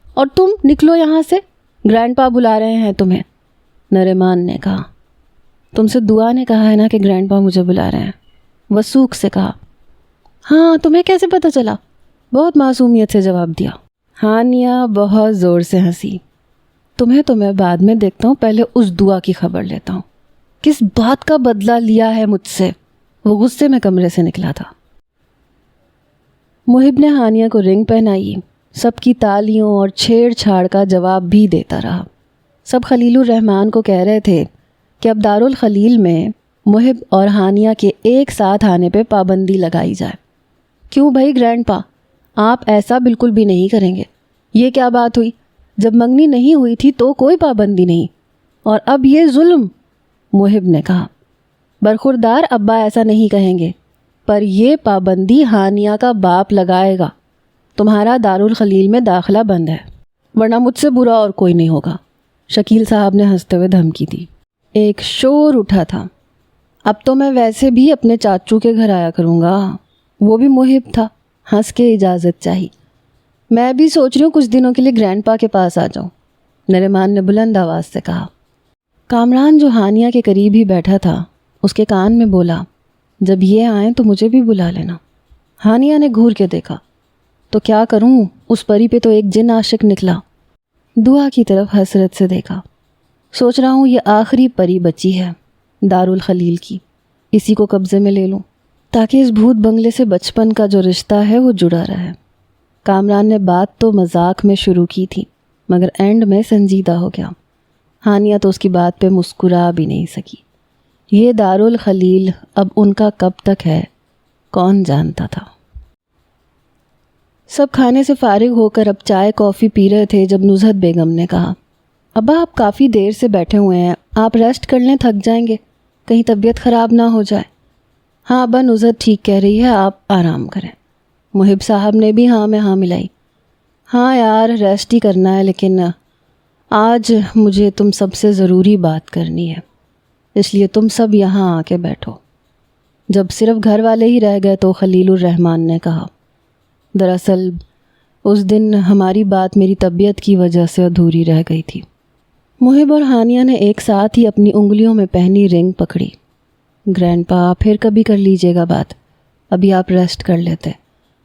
Speaker 1: اور تم نکلو یہاں سے، گرینڈ پا بلا رہے ہیں تمہیں، نریمان نے کہا. تم سے دعا نے کہا ہے نا کہ گرینڈ پا مجھے بلا رہے ہیں، وسوخ سے کہا. ہاں تمہیں کیسے پتہ چلا؟ بہت معصومیت سے جواب دیا. ہانیہ بہت زور سے ہنسی. تمہیں تو میں بعد میں دیکھتا ہوں، پہلے اس دعا کی خبر لیتا ہوں، کس بات کا بدلہ لیا ہے مجھ سے. وہ غصے میں کمرے سے نکلا تھا. محب نے ہانیہ کو رنگ پہنائی. سب کی تالیوں اور چھیڑ چھاڑ کا جواب بھی دیتا رہا. سب خلیل الرحمن کو کہہ رہے تھے کہ اب دارالخلیل میں محب اور ہانیہ کے ایک ساتھ آنے پہ پابندی لگائی جائے. کیوں بھائی گرینڈ پا، آپ ایسا بالکل بھی نہیں کریں گے. یہ کیا بات ہوئی؟ جب منگنی نہیں ہوئی تھی تو کوئی پابندی نہیں، اور اب یہ ظلم. محب نے کہا. برخوردار ابا ایسا نہیں کہیں گے، پر یہ پابندی ہانیہ کا باپ لگائے گا. تمہارا دارالخلیل میں داخلہ بند ہے، ورنہ مجھ سے برا اور کوئی نہیں ہوگا. شکیل صاحب نے ہنستے ہوئے دھمکی دی. ایک شور اٹھا تھا. اب تو میں ویسے بھی اپنے چاچو کے گھر آیا کروں گا. وہ بھی محب تھا، ہنس کے اجازت چاہی. میں بھی سوچ رہی ہوں کچھ دنوں کے لیے گرینڈ پا کے پاس آ جاؤں، نریمان نے بلند آواز سے کہا. کامران جو ہانیہ کے قریب ہی بیٹھا تھا اس کے کان میں بولا، جب یہ آئیں تو مجھے بھی بلا لینا. ہانیہ نے گھور کے دیکھا. تو کیا کروں، اس پری پہ تو ایک جن عاشق نکلا. دعا کی طرف حسرت سے دیکھا. سوچ رہا ہوں یہ آخری پری بچی ہے دارالخلیل کی، اسی کو قبضے میں لے لوں. تاکہ اس بھوت بنگلے سے بچپن کا جو رشتہ ہے وہ جڑا رہے۔ کامران نے بات تو مذاق میں شروع کی تھی مگر اینڈ میں سنجیدہ ہو گیا۔ ہانیہ تو اس کی بات پہ مسکرا بھی نہیں سکی۔ یہ دارالخلیل اب ان کا کب تک ہے کون جانتا تھا۔ سب کھانے سے فارغ ہو کر اب چائے کافی پی رہے تھے جب نزہت بیگم نے کہا، ابا آپ کافی دیر سے بیٹھے ہوئے ہیں، آپ ریسٹ کر لیں، تھک جائیں گے، کہیں طبیعت خراب نہ ہو جائے۔ ہاں ابا، نزہت ٹھیک کہہ رہی ہے، آپ آرام کریں۔ محب صاحب نے بھی ہاں میں ہاں ملائی۔ ہاں یار ریسٹ ہی کرنا ہے، لیکن آج مجھے تم سب سے ضروری بات کرنی ہے، اس لیے تم سب یہاں آ کے بیٹھو۔ جب صرف گھر والے ہی رہ گئے تو خلیل الرحمن نے کہا، دراصل اس دن ہماری بات میری طبیعت کی وجہ سے ادھوری رہ گئی تھی۔ محب اور ہانیہ نے ایک ساتھ ہی اپنی انگلیوں میں پہنی رنگ پکڑی۔ گرینڈ پا پھر کبھی کر لیجیے گا بات، ابھی آپ ریسٹ کر لیتے،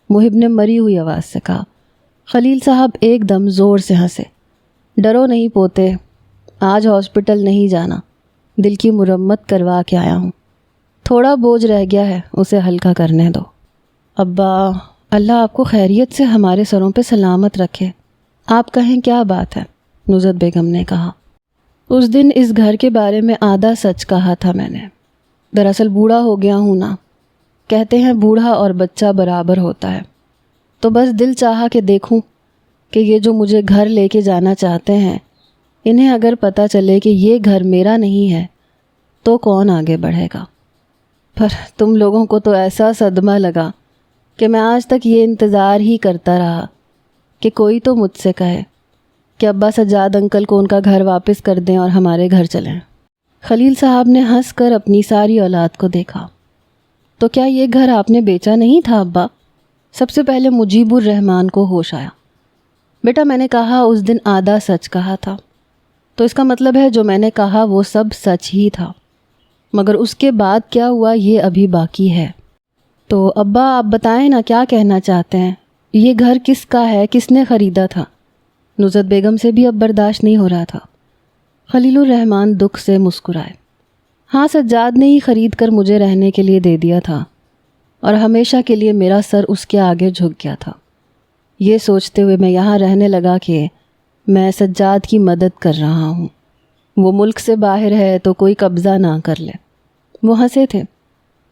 Speaker 1: محب نے مری ہوئی آواز سے کہا۔ خلیل صاحب ایک دم زور سے ہنسے۔ ڈرو نہیں پوتے، آج ہاسپٹل نہیں جانا، دل کی مرمت کروا کے آیا ہوں، تھوڑا بوجھ رہ گیا ہے اسے ہلکا کرنے دو۔ ابا اللہ آپ کو خیریت سے ہمارے سروں پہ سلامت رکھے، آپ کہیں کیا بات ہے، نزہت بیگم نے کہا۔ اس دن اس گھر کے بارے میں آدھا سچ کہا تھا میں نے، دراصل بوڑھا ہو گیا ہوں نا، کہتے ہیں بوڑھا اور بچہ برابر ہوتا ہے، تو بس دل چاہا کہ دیکھوں کہ یہ جو مجھے گھر لے کے جانا چاہتے ہیں، انہیں اگر پتہ چلے کہ یہ گھر میرا نہیں ہے تو کون آگے بڑھے گا۔ پر تم لوگوں کو تو ایسا صدمہ لگا کہ میں آج تک یہ انتظار ہی کرتا رہا کہ کوئی تو مجھ سے کہے کہ ابا سجاد انکل کو ان کا گھر واپس کر دیں اور ہمارے گھر چلیں۔ خلیل صاحب نے ہنس کر اپنی ساری اولاد کو دیکھا۔ تو کیا یہ گھر آپ نے بیچا نہیں تھا ابا؟ سب سے پہلے مجیب الرحمن کو ہوش آیا۔ بیٹا میں نے کہا اس دن آدھا سچ کہا تھا، تو اس کا مطلب ہے جو میں نے کہا وہ سب سچ ہی تھا، مگر اس کے بعد کیا ہوا یہ ابھی باقی ہے۔ تو ابا آپ بتائیں نا کیا کہنا چاہتے ہیں، یہ گھر کس کا ہے، کس نے خریدا تھا؟ نزہت بیگم سے بھی اب برداشت نہیں ہو رہا تھا۔ خلیل الرحمن دکھ سے مسکرائے۔ ہاں سجاد نے ہی خرید کر مجھے رہنے کے لیے دے دیا تھا، اور ہمیشہ کے لیے میرا سر اس کے آگے جھک گیا تھا۔ یہ سوچتے ہوئے میں یہاں رہنے لگا کہ میں سجاد کی مدد کر رہا ہوں، وہ ملک سے باہر ہے تو کوئی قبضہ نہ کر لے۔ وہ ہنسے تھے۔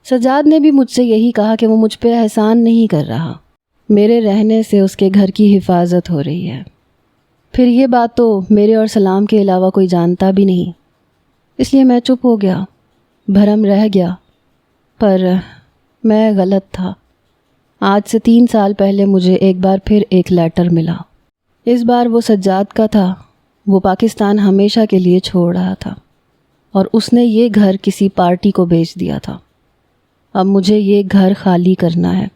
Speaker 1: سجاد نے بھی مجھ سے یہی کہا کہ وہ مجھ پہ احسان نہیں کر رہا، میرے رہنے سے اس کے گھر کی حفاظت ہو رہی ہے۔ پھر یہ بات تو میرے اور سلام کے علاوہ کوئی جانتا بھی نہیں، اس لیے میں چپ ہو گیا، بھرم رہ گیا۔ پر میں غلط تھا۔ آج سے 3 سال پہلے مجھے ایک بار پھر ایک لیٹر ملا۔ اس بار وہ سجاد کا تھا، وہ پاکستان ہمیشہ کے لیے چھوڑ رہا تھا، اور اس نے یہ گھر کسی پارٹی کو بیچ دیا تھا۔ اب مجھے یہ گھر خالی کرنا ہے،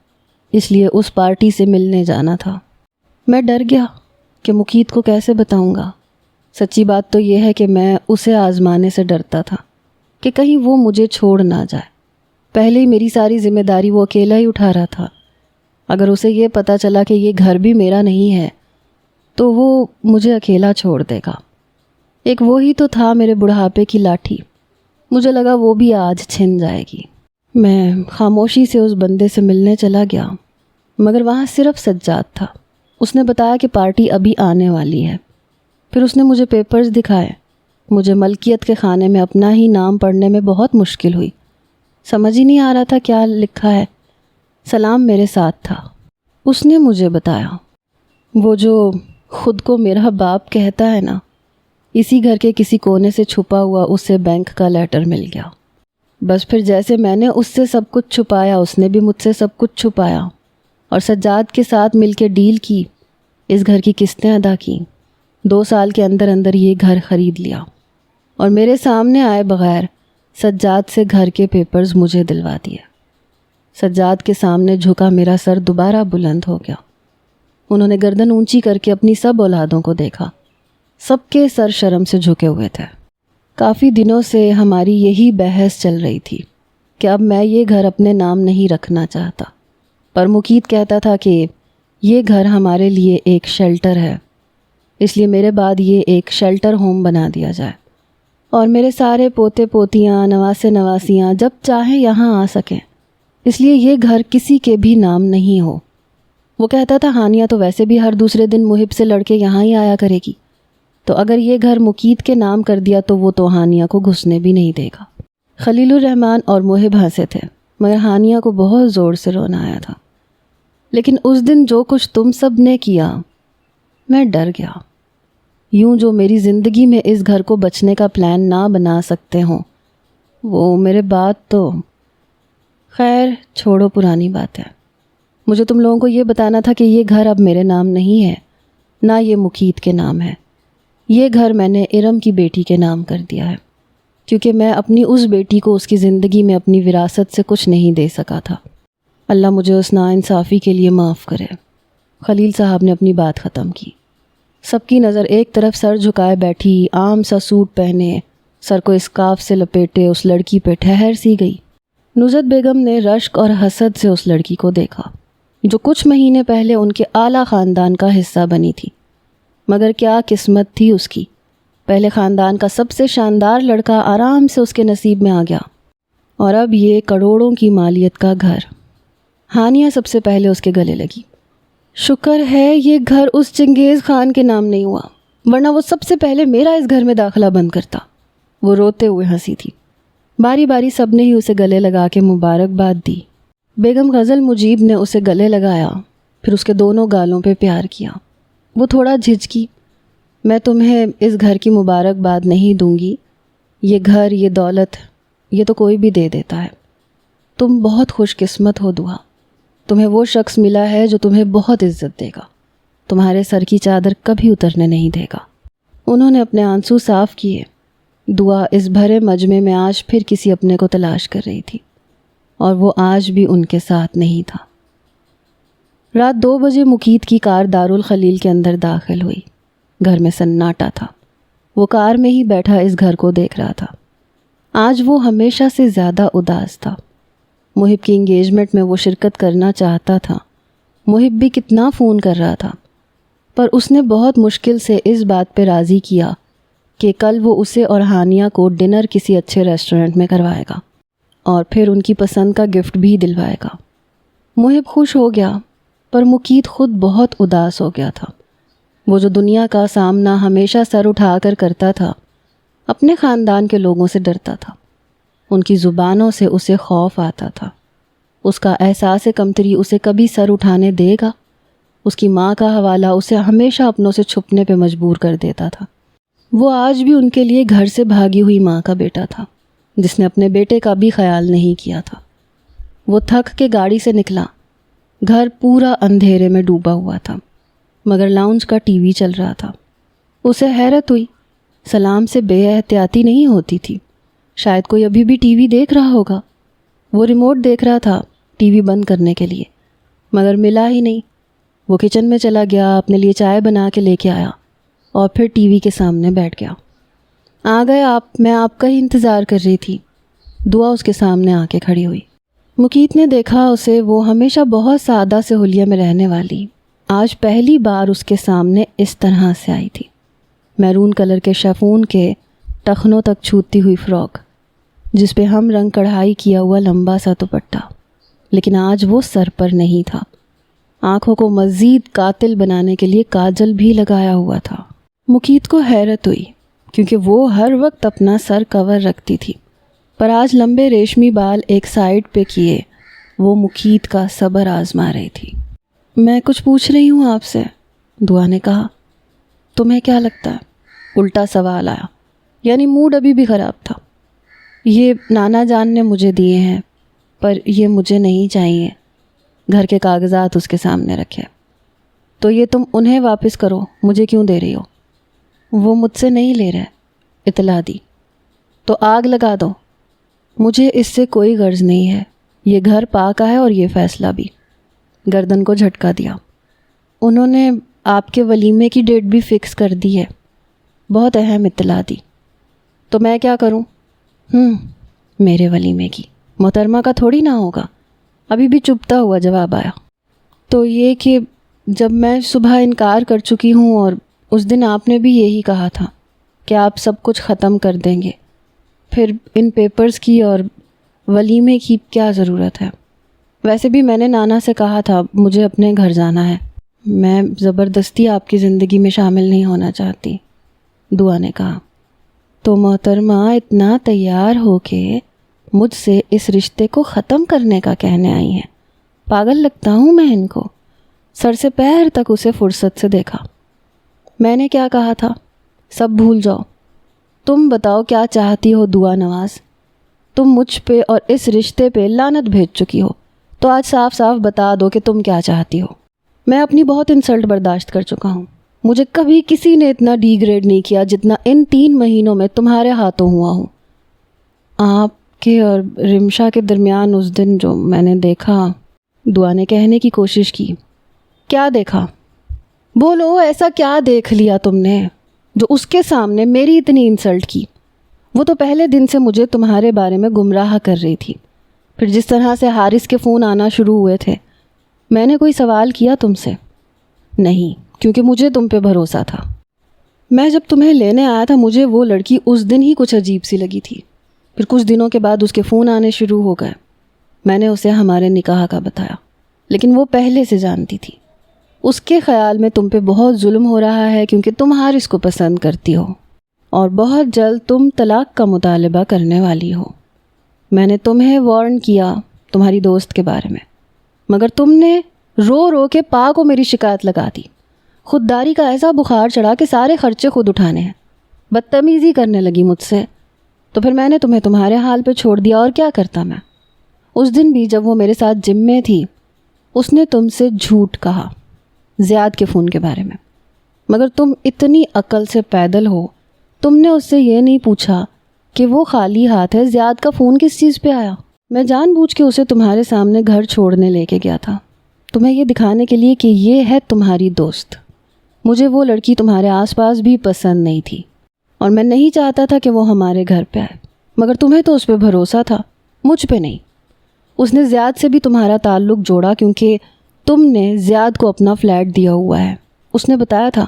Speaker 1: اس لیے اس پارٹی سے ملنے جانا تھا۔ میں ڈر گیا کہ مقیت کو کیسے بتاؤں گا۔ سچی بات تو یہ ہے کہ میں اسے آزمانے سے ڈرتا تھا کہ کہیں وہ مجھے چھوڑ نہ جائے۔ پہلے ہی میری ساری ذمہ داری وہ اکیلا ہی اٹھا رہا تھا، اگر اسے یہ پتہ چلا کہ یہ گھر بھی میرا نہیں ہے تو وہ مجھے اکیلا چھوڑ دے گا۔ ایک وہی تو تھا میرے بڑھاپے کی لاٹھی، مجھے لگا وہ بھی آج چھن جائے گی۔ میں خاموشی سے اس بندے سے ملنے چلا گیا، مگر وہاں صرف سجاد تھا۔ اس نے بتایا کہ پارٹی ابھی آنے والی ہے۔ پھر اس نے مجھے پیپرز دکھائے۔ مجھے ملکیت کے خانے میں اپنا ہی نام پڑھنے میں بہت مشکل ہوئی، سمجھ ہی نہیں آ رہا تھا کیا لکھا ہے۔ سلام میرے ساتھ تھا۔ اس نے مجھے بتایا، وہ جو خود کو میرا باپ کہتا ہے نا، اسی گھر کے کسی کونے سے چھپا ہوا اسے بینک کا لیٹر مل گیا۔ بس پھر جیسے میں نے اس سے سب کچھ چھپایا، اس نے بھی مجھ سے سب کچھ چھپایا، اور سجاد کے ساتھ مل کے ڈیل کی، اس گھر کی قسطیں ادا کیں، 2 سال کے اندر اندر یہ گھر خرید لیا، اور میرے سامنے آئے بغیر سجاد سے گھر کے پیپرز مجھے دلوا دیے۔ سجاد کے سامنے جھکا میرا سر دوبارہ بلند ہو گیا۔ انہوں نے گردن اونچی کر کے اپنی سب اولادوں کو دیکھا، سب کے سر شرم سے جھکے ہوئے تھے۔ کافی دنوں سے ہماری یہی بحث چل رہی تھی کہ اب میں یہ گھر اپنے نام نہیں رکھنا چاہتا، پر مقیت کہتا تھا کہ یہ گھر ہمارے لیے ایک شیلٹر ہے، اس لیے میرے بعد یہ ایک شیلٹر ہوم بنا دیا جائے، اور میرے سارے پوتے پوتیاں، نواسے نواسیاں جب چاہیں یہاں آ سکیں، اس لیے یہ گھر کسی کے بھی نام نہیں ہو۔ وہ کہتا تھا ہانیہ تو ویسے بھی ہر دوسرے دن محب سے لڑ کے یہاں ہی آیا کرے گی، تو اگر یہ گھر مقید کے نام کر دیا تو وہ تو ہانیہ کو گھسنے بھی نہیں دے گا۔ خلیل الرحمن اور محب ہنسے تھے، مگر ہانیہ کو بہت زور سے رونا آیا تھا۔ لیکن اس دن جو کچھ تم سب نے کیا، میں ڈر گیا۔ یوں جو میری زندگی میں اس گھر کو بچنے کا پلان نہ بنا سکتے ہوں، وہ میرے بات تو خیر چھوڑو، پرانی بات ہے۔ مجھے تم لوگوں کو یہ بتانا تھا کہ یہ گھر اب میرے نام نہیں ہے، نہ یہ مقید کے نام ہے۔ یہ گھر میں نے ارم کی بیٹی کے نام کر دیا ہے، کیونکہ میں اپنی اس بیٹی کو اس کی زندگی میں اپنی وراثت سے کچھ نہیں دے سکا تھا۔ اللہ مجھے اس ناانصافی کے لیے معاف کرے۔ خلیل صاحب نے اپنی بات ختم کی۔ سب کی نظر ایک طرف سر جھکائے بیٹھی عام سا سوٹ پہنے، سر کو اسکارف سے لپیٹے اس لڑکی پہ ٹھہر سی گئی۔ نصرت بیگم نے رشک اور حسد سے اس لڑکی کو دیکھا، جو کچھ مہینے پہلے ان کے اعلیٰ خاندان کا حصہ بنی تھی۔ مگر کیا قسمت تھی اس کی، پہلے خاندان کا سب سے شاندار لڑکا آرام سے اس کے نصیب میں آ گیا، اور اب یہ کروڑوں کی مالیت کا گھر۔ ہانیہ سب سے پہلے اس کے گلے لگی۔ شکر ہے یہ گھر اس چنگیز خان کے نام نہیں ہوا، ورنہ وہ سب سے پہلے میرا اس گھر میں داخلہ بند کرتا۔ وہ روتے ہوئے ہنسی تھی۔ باری باری سب نے ہی اسے گلے لگا کے مبارکباد دی۔ بیگم غزل مجیب نے اسے گلے لگایا، پھر اس کے دونوں گالوں پہ پیار کیا۔ وہ تھوڑا جھجکی۔ میں تمہیں اس گھر کی مبارکباد نہیں دوں گی، یہ گھر، یہ دولت، یہ تو کوئی بھی دے دیتا ہے۔ تم بہت خوش قسمت ہو دعا، تمہیں وہ شخص ملا ہے جو تمہیں بہت عزت دے گا، تمہارے سر کی چادر کبھی اترنے نہیں دے گا۔ انہوں نے اپنے آنسو صاف کیے۔ دعا اس بھرے مجمع میں آج پھر کسی اپنے کو تلاش کر رہی تھی، اور وہ آج بھی ان کے ساتھ نہیں تھا۔ رات 2 بجے مقید کی کار دارالخلیل کے اندر داخل ہوئی۔ گھر میں سناٹا تھا۔ وہ کار میں ہی بیٹھا اس گھر کو دیکھ رہا تھا۔ آج وہ ہمیشہ سے زیادہ اداس تھا۔ محب کی انگیجمنٹ میں وہ شرکت کرنا چاہتا تھا۔ محب بھی کتنا فون کر رہا تھا، پر اس نے بہت مشکل سے اس بات پہ راضی کیا کہ کل وہ اسے اور ہانیہ کو ڈنر کسی اچھے ریسٹورنٹ میں کروائے گا، اور پھر ان کی پسند کا گفٹ بھی دلوائے گا۔ محب خوش ہو گیا، پر مقید خود بہت اداس ہو گیا تھا۔ وہ جو دنیا کا سامنا ہمیشہ سر اٹھا کر کرتا تھا، اپنے خاندان کے لوگوں سے ڈرتا تھا۔ ان کی زبانوں سے اسے خوف آتا تھا۔ اس کا احساس کمتری اسے کبھی سر اٹھانے دے گا؟ اس کی ماں کا حوالہ اسے ہمیشہ اپنوں سے چھپنے پہ مجبور کر دیتا تھا۔ وہ آج بھی ان کے لیے گھر سے بھاگی ہوئی ماں کا بیٹا تھا، جس نے اپنے بیٹے کا بھی خیال نہیں کیا تھا۔ وہ تھک کے گاڑی سے نکلا۔ گھر پورا اندھیرے میں ڈوبا ہوا تھا، مگر لاؤنج کا ٹی وی چل رہا تھا۔ اسے حیرت ہوئی، سلام سے بے احتیاطی نہیں ہوتی تھی، شاید کوئی ابھی بھی ٹی وی دیکھ رہا ہوگا۔ وہ ریموٹ دیکھ رہا تھا ٹی وی بند کرنے کے لیے، مگر ملا ہی نہیں۔ وہ کچن میں چلا گیا، اپنے لیے چائے بنا کے لے کے آیا، اور پھر ٹی وی کے سامنے بیٹھ گیا۔ آ گئے آپ، میں آپ کا ہی انتظار کر رہی تھی۔ دعا اس کے سامنے آ کے کھڑی ہوئی۔ مقید نے دیکھا اسے، وہ ہمیشہ بہت سادہ سے حلیے میں رہنے والی آج پہلی بار اس کے سامنے اس طرح سے آئی تھی۔ میرون کلر کے شیفون کے ٹخنوں تک چھوتی ہوئی فراک، جس پہ ہم رنگ کڑھائی کیا ہوا لمبا سا دوپٹہ، لیکن آج وہ سر پر نہیں تھا۔ آنکھوں کو مزید قاتل بنانے کے لیے کاجل بھی لگایا ہوا تھا۔ مقید کو حیرت ہوئی، کیونکہ وہ ہر وقت اپنا سر کور رکھتی تھی، پر آج لمبے ریشمی بال ایک سائیڈ پہ کیے وہ مقید کا صبر آزما رہی تھی۔ میں کچھ پوچھ رہی ہوں آپ سے، دعا نے کہا۔ تمہیں کیا لگتا ہے؟ الٹا سوال آیا، یعنی موڈ ابھی بھی خراب تھا۔ یہ نانا جان نے مجھے دیے ہیں، پر یہ مجھے نہیں چاہیے۔ گھر کے کاغذات اس کے سامنے رکھے۔ تو یہ تم انہیں واپس کرو، مجھے کیوں دے رہی ہو؟ وہ مجھ سے نہیں لے رہے، اطلاع دی۔ تو آگ لگا دو، مجھے اس سے کوئی غرض نہیں ہے۔ یہ گھر پاکا ہے اور یہ فیصلہ بھی۔ گردن کو جھٹکا دیا۔ انہوں نے آپ کے ولیمے کی ڈیٹ بھی فکس کر دی ہے، بہت اہم اطلاع دی۔ تو میں کیا کروں؟ میرے ولیمے کی، محترمہ کا تھوڑی نہ ہوگا۔ ابھی بھی چپتا ہوا جواب آیا۔ تو یہ کہ جب میں صبح انکار کر چکی ہوں، اور اس دن آپ نے بھی یہی کہا تھا کہ آپ سب کچھ ختم کر دیں گے، پھر ان پیپرز کی اور ولیمے کی کیا ضرورت ہے؟ ویسے بھی میں نے نانا سے کہا تھا مجھے اپنے گھر جانا ہے، میں زبردستی آپ کی زندگی میں شامل نہیں ہونا چاہتی۔ دعا نے کہا۔ تو محترمہ اتنا تیار ہو کے مجھ سے اس رشتے کو ختم کرنے کا کہنے آئی ہیں؟ پاگل لگتا ہوں میں ان کو۔ سر سے پیر تک اسے فرصت سے دیکھا۔ میں نے کیا کہا تھا؟ سب بھول جاؤ۔ تم بتاؤ کیا چاہتی ہو دعا نواز؟ تم مجھ پہ اور اس رشتے پہ لعنت بھیج چکی ہو، تو آج صاف صاف بتا دو کہ تم کیا چاہتی ہو۔ میں اپنی بہت انسلٹ برداشت کر چکا ہوں۔ مجھے کبھی کسی نے اتنا ڈی گریڈ نہیں کیا جتنا ان 3 مہینوں میں تمہارے ہاتھوں ہوا ہوں۔ آپ کے اور رمشا کے درمیان اس دن جو میں نے دیکھا، دعا نے کہنے کی کوشش کی۔ کیا دیکھا؟ بولو، ایسا کیا دیکھ لیا تم نے جو اس کے سامنے میری اتنی انسلٹ کی؟ وہ تو پہلے دن سے مجھے تمہارے بارے میں گمراہ کر رہی تھی۔ پھر جس طرح سے حارث کے فون آنا شروع ہوئے تھے، میں نے کوئی سوال کیا تم سے؟ نہیں، کیونکہ مجھے تم پہ بھروسہ تھا۔ میں جب تمہیں لینے آیا تھا مجھے وہ لڑکی اس دن ہی کچھ عجیب سی لگی تھی۔ پھر کچھ دنوں کے بعد اس کے فون آنے شروع ہو گئے۔ میں نے اسے ہمارے نکاح کا بتایا، لیکن وہ پہلے سے جانتی تھی۔ اس کے خیال میں تم پہ بہت ظلم ہو رہا ہے کیونکہ تم حارث کو پسند کرتی ہو اور بہت جلد تم طلاق کا مطالبہ کرنے والی ہو۔ میں نے تمہیں وارن کیا تمہاری دوست کے بارے میں، مگر تم نے رو رو کے پا کو میری شکایت لگا دی۔ خودداری کا ایسا بخار چڑھا کہ سارے خرچے خود اٹھانے ہیں۔ بدتمیزی کرنے لگی مجھ سے، تو پھر میں نے تمہیں تمہارے حال پہ چھوڑ دیا۔ اور کیا کرتا میں؟ اس دن بھی جب وہ میرے ساتھ جم میں تھی، اس نے تم سے جھوٹ کہا زیاد کے فون کے بارے میں، مگر تم اتنی عقل سے پیدل ہو، تم نے اس سے یہ نہیں پوچھا کہ وہ خالی ہاتھ ہے، زیاد کا فون کس چیز پہ آیا؟ میں جان بوجھ کے اسے تمہارے سامنے گھر چھوڑنے لے کے گیا تھا، تمہیں یہ دکھانے کے لیے کہ یہ ہے تمہاری دوست۔ مجھے وہ لڑکی تمہارے آس پاس بھی پسند نہیں تھی اور میں نہیں چاہتا تھا کہ وہ ہمارے گھر پہ آئے، مگر تمہیں تو اس پہ بھروسہ تھا، مجھ پہ نہیں۔ اس نے زیاد سے بھی تمہارا تعلق جوڑا کیونکہ تم نے زیاد کو اپنا فلیٹ دیا ہوا ہے۔ اس نے بتایا تھا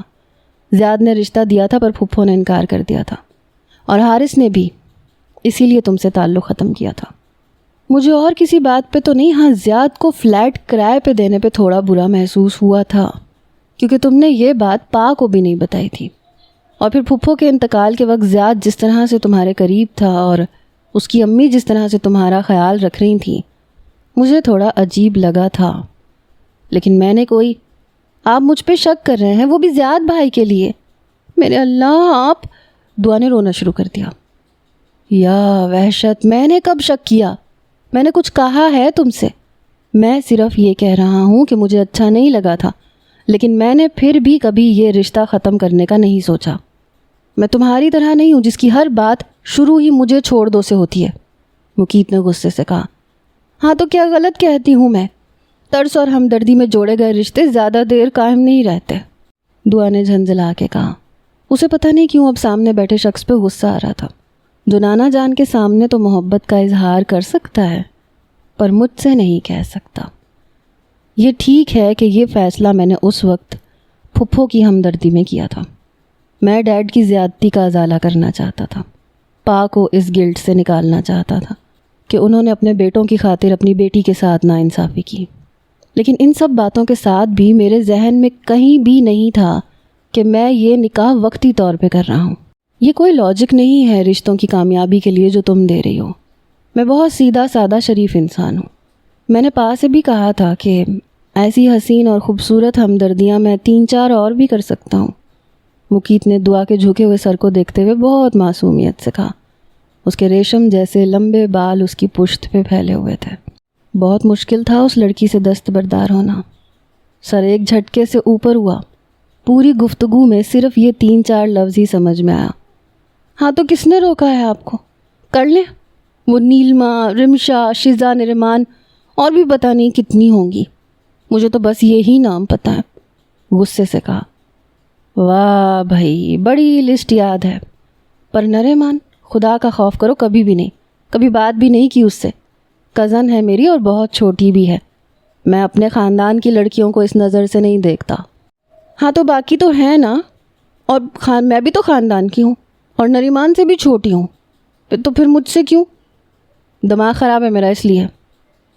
Speaker 1: زیاد نے رشتہ دیا تھا پر پھپھو نے انکار کر دیا تھا، اور حارث نے بھی، اسی لیے تم سے تعلق ختم کیا تھا۔ مجھے اور کسی بات پہ تو نہیں، ہاں زیاد کو فلیٹ کرائے پہ دینے پہ تھوڑا برا محسوس ہوا تھا کیونکہ تم نے یہ بات پا کو بھی نہیں بتائی تھی۔ اور پھر پھپھو کے انتقال کے وقت زیاد جس طرح سے تمہارے قریب تھا اور اس کی امی جس طرح سے تمہارا خیال رکھ رہی تھیں، مجھے تھوڑا عجیب لگا تھا، لیکن میں نے کوئی، آپ مجھ پہ شک کر رہے ہیں، وہ بھی زیاد بھائی کے لیے؟ میرے اللہ، آپ! دعا نے رونا شروع کر دیا۔ یا وحشت، میں نے کب شک کیا؟ میں نے کچھ کہا ہے تم سے؟ میں صرف یہ کہہ رہا ہوں کہ مجھے اچھا نہیں لگا تھا، لیکن میں نے پھر بھی کبھی یہ رشتہ ختم کرنے کا نہیں سوچا۔ میں تمہاری طرح نہیں ہوں جس کی ہر بات شروع ہی مجھے چھوڑ دو سے ہوتی ہے، مقیت نے غصے سے کہا۔ ہاں تو کیا غلط کہتی ہوں میں؟ ترس اور ہمدردی میں جوڑے گئے رشتے زیادہ دیر قائم نہیں رہتے، دعا نے جھنجھلا کے کہا۔ اسے پتہ نہیں کیوں اب سامنے بیٹھے شخص پہ غصہ آ رہا تھا، جو نانا جان کے سامنے تو محبت کا اظہار کر سکتا ہے پر مجھ سے نہیں کہہ سکتا۔ یہ ٹھیک ہے کہ یہ فیصلہ میں نے اس وقت پھپھو کی ہمدردی میں کیا تھا۔ میں ڈیڈ کی زیادتی کا ازالہ کرنا چاہتا تھا، پا کو اس گلٹ سے نکالنا چاہتا تھا کہ انہوں نے اپنے بیٹوں کی خاطر اپنی بیٹی کے ساتھ ناانصافی کی، لیکن ان سب باتوں کے ساتھ بھی میرے ذہن میں کہیں بھی نہیں تھا کہ میں یہ نکاح وقتی طور پہ کر رہا ہوں۔ یہ کوئی لاجک نہیں ہے رشتوں کی کامیابی کے لیے جو تم دے رہی ہو۔ میں بہت سیدھا سادہ شریف انسان ہوں۔ میں نے پا سے بھی کہا تھا کہ ایسی حسین اور خوبصورت ہمدردیاں میں 3-4 اور بھی کر سکتا ہوں۔ مقیت نے دعا کے جھکے ہوئے سر کو دیکھتے ہوئے بہت معصومیت سے کہا۔ اس کے ریشم جیسے لمبے بال اس کی پشت پہ پھیلے ہوئے تھے۔ بہت مشکل تھا اس لڑکی سے دستبردار ہونا۔ سر ایک جھٹکے سے اوپر ہوا۔ پوری گفتگو میں صرف یہ 3-4 لفظ ہی سمجھ میں آیا۔ ہاں تو کس نے روکا ہے آپ کو؟ کر لیں۔ وہ نیلما، رمشا، شیزا، نرمان اور بھی پتہ نہیں کتنی ہوں گی، مجھے تو بس یہی نام پتہ ہے، غصے سے کہا۔ واہ بھائی، بڑی لسٹ یاد ہے، پر نرمان خدا کا خوف کرو، کبھی بھی نہیں، کبھی بات بھی نہیں کی اس سے۔ کزن ہے میری اور بہت چھوٹی بھی ہے، میں اپنے خاندان کی لڑکیوں کو اس نظر سے نہیں دیکھتا۔ ہاں تو باقی تو ہیں نا، اور میں بھی تو خاندان کی ہوں اور نریمان سے بھی چھوٹی ہوں، تو پھر مجھ سے کیوں؟ دماغ خراب ہے میرا اس لیے۔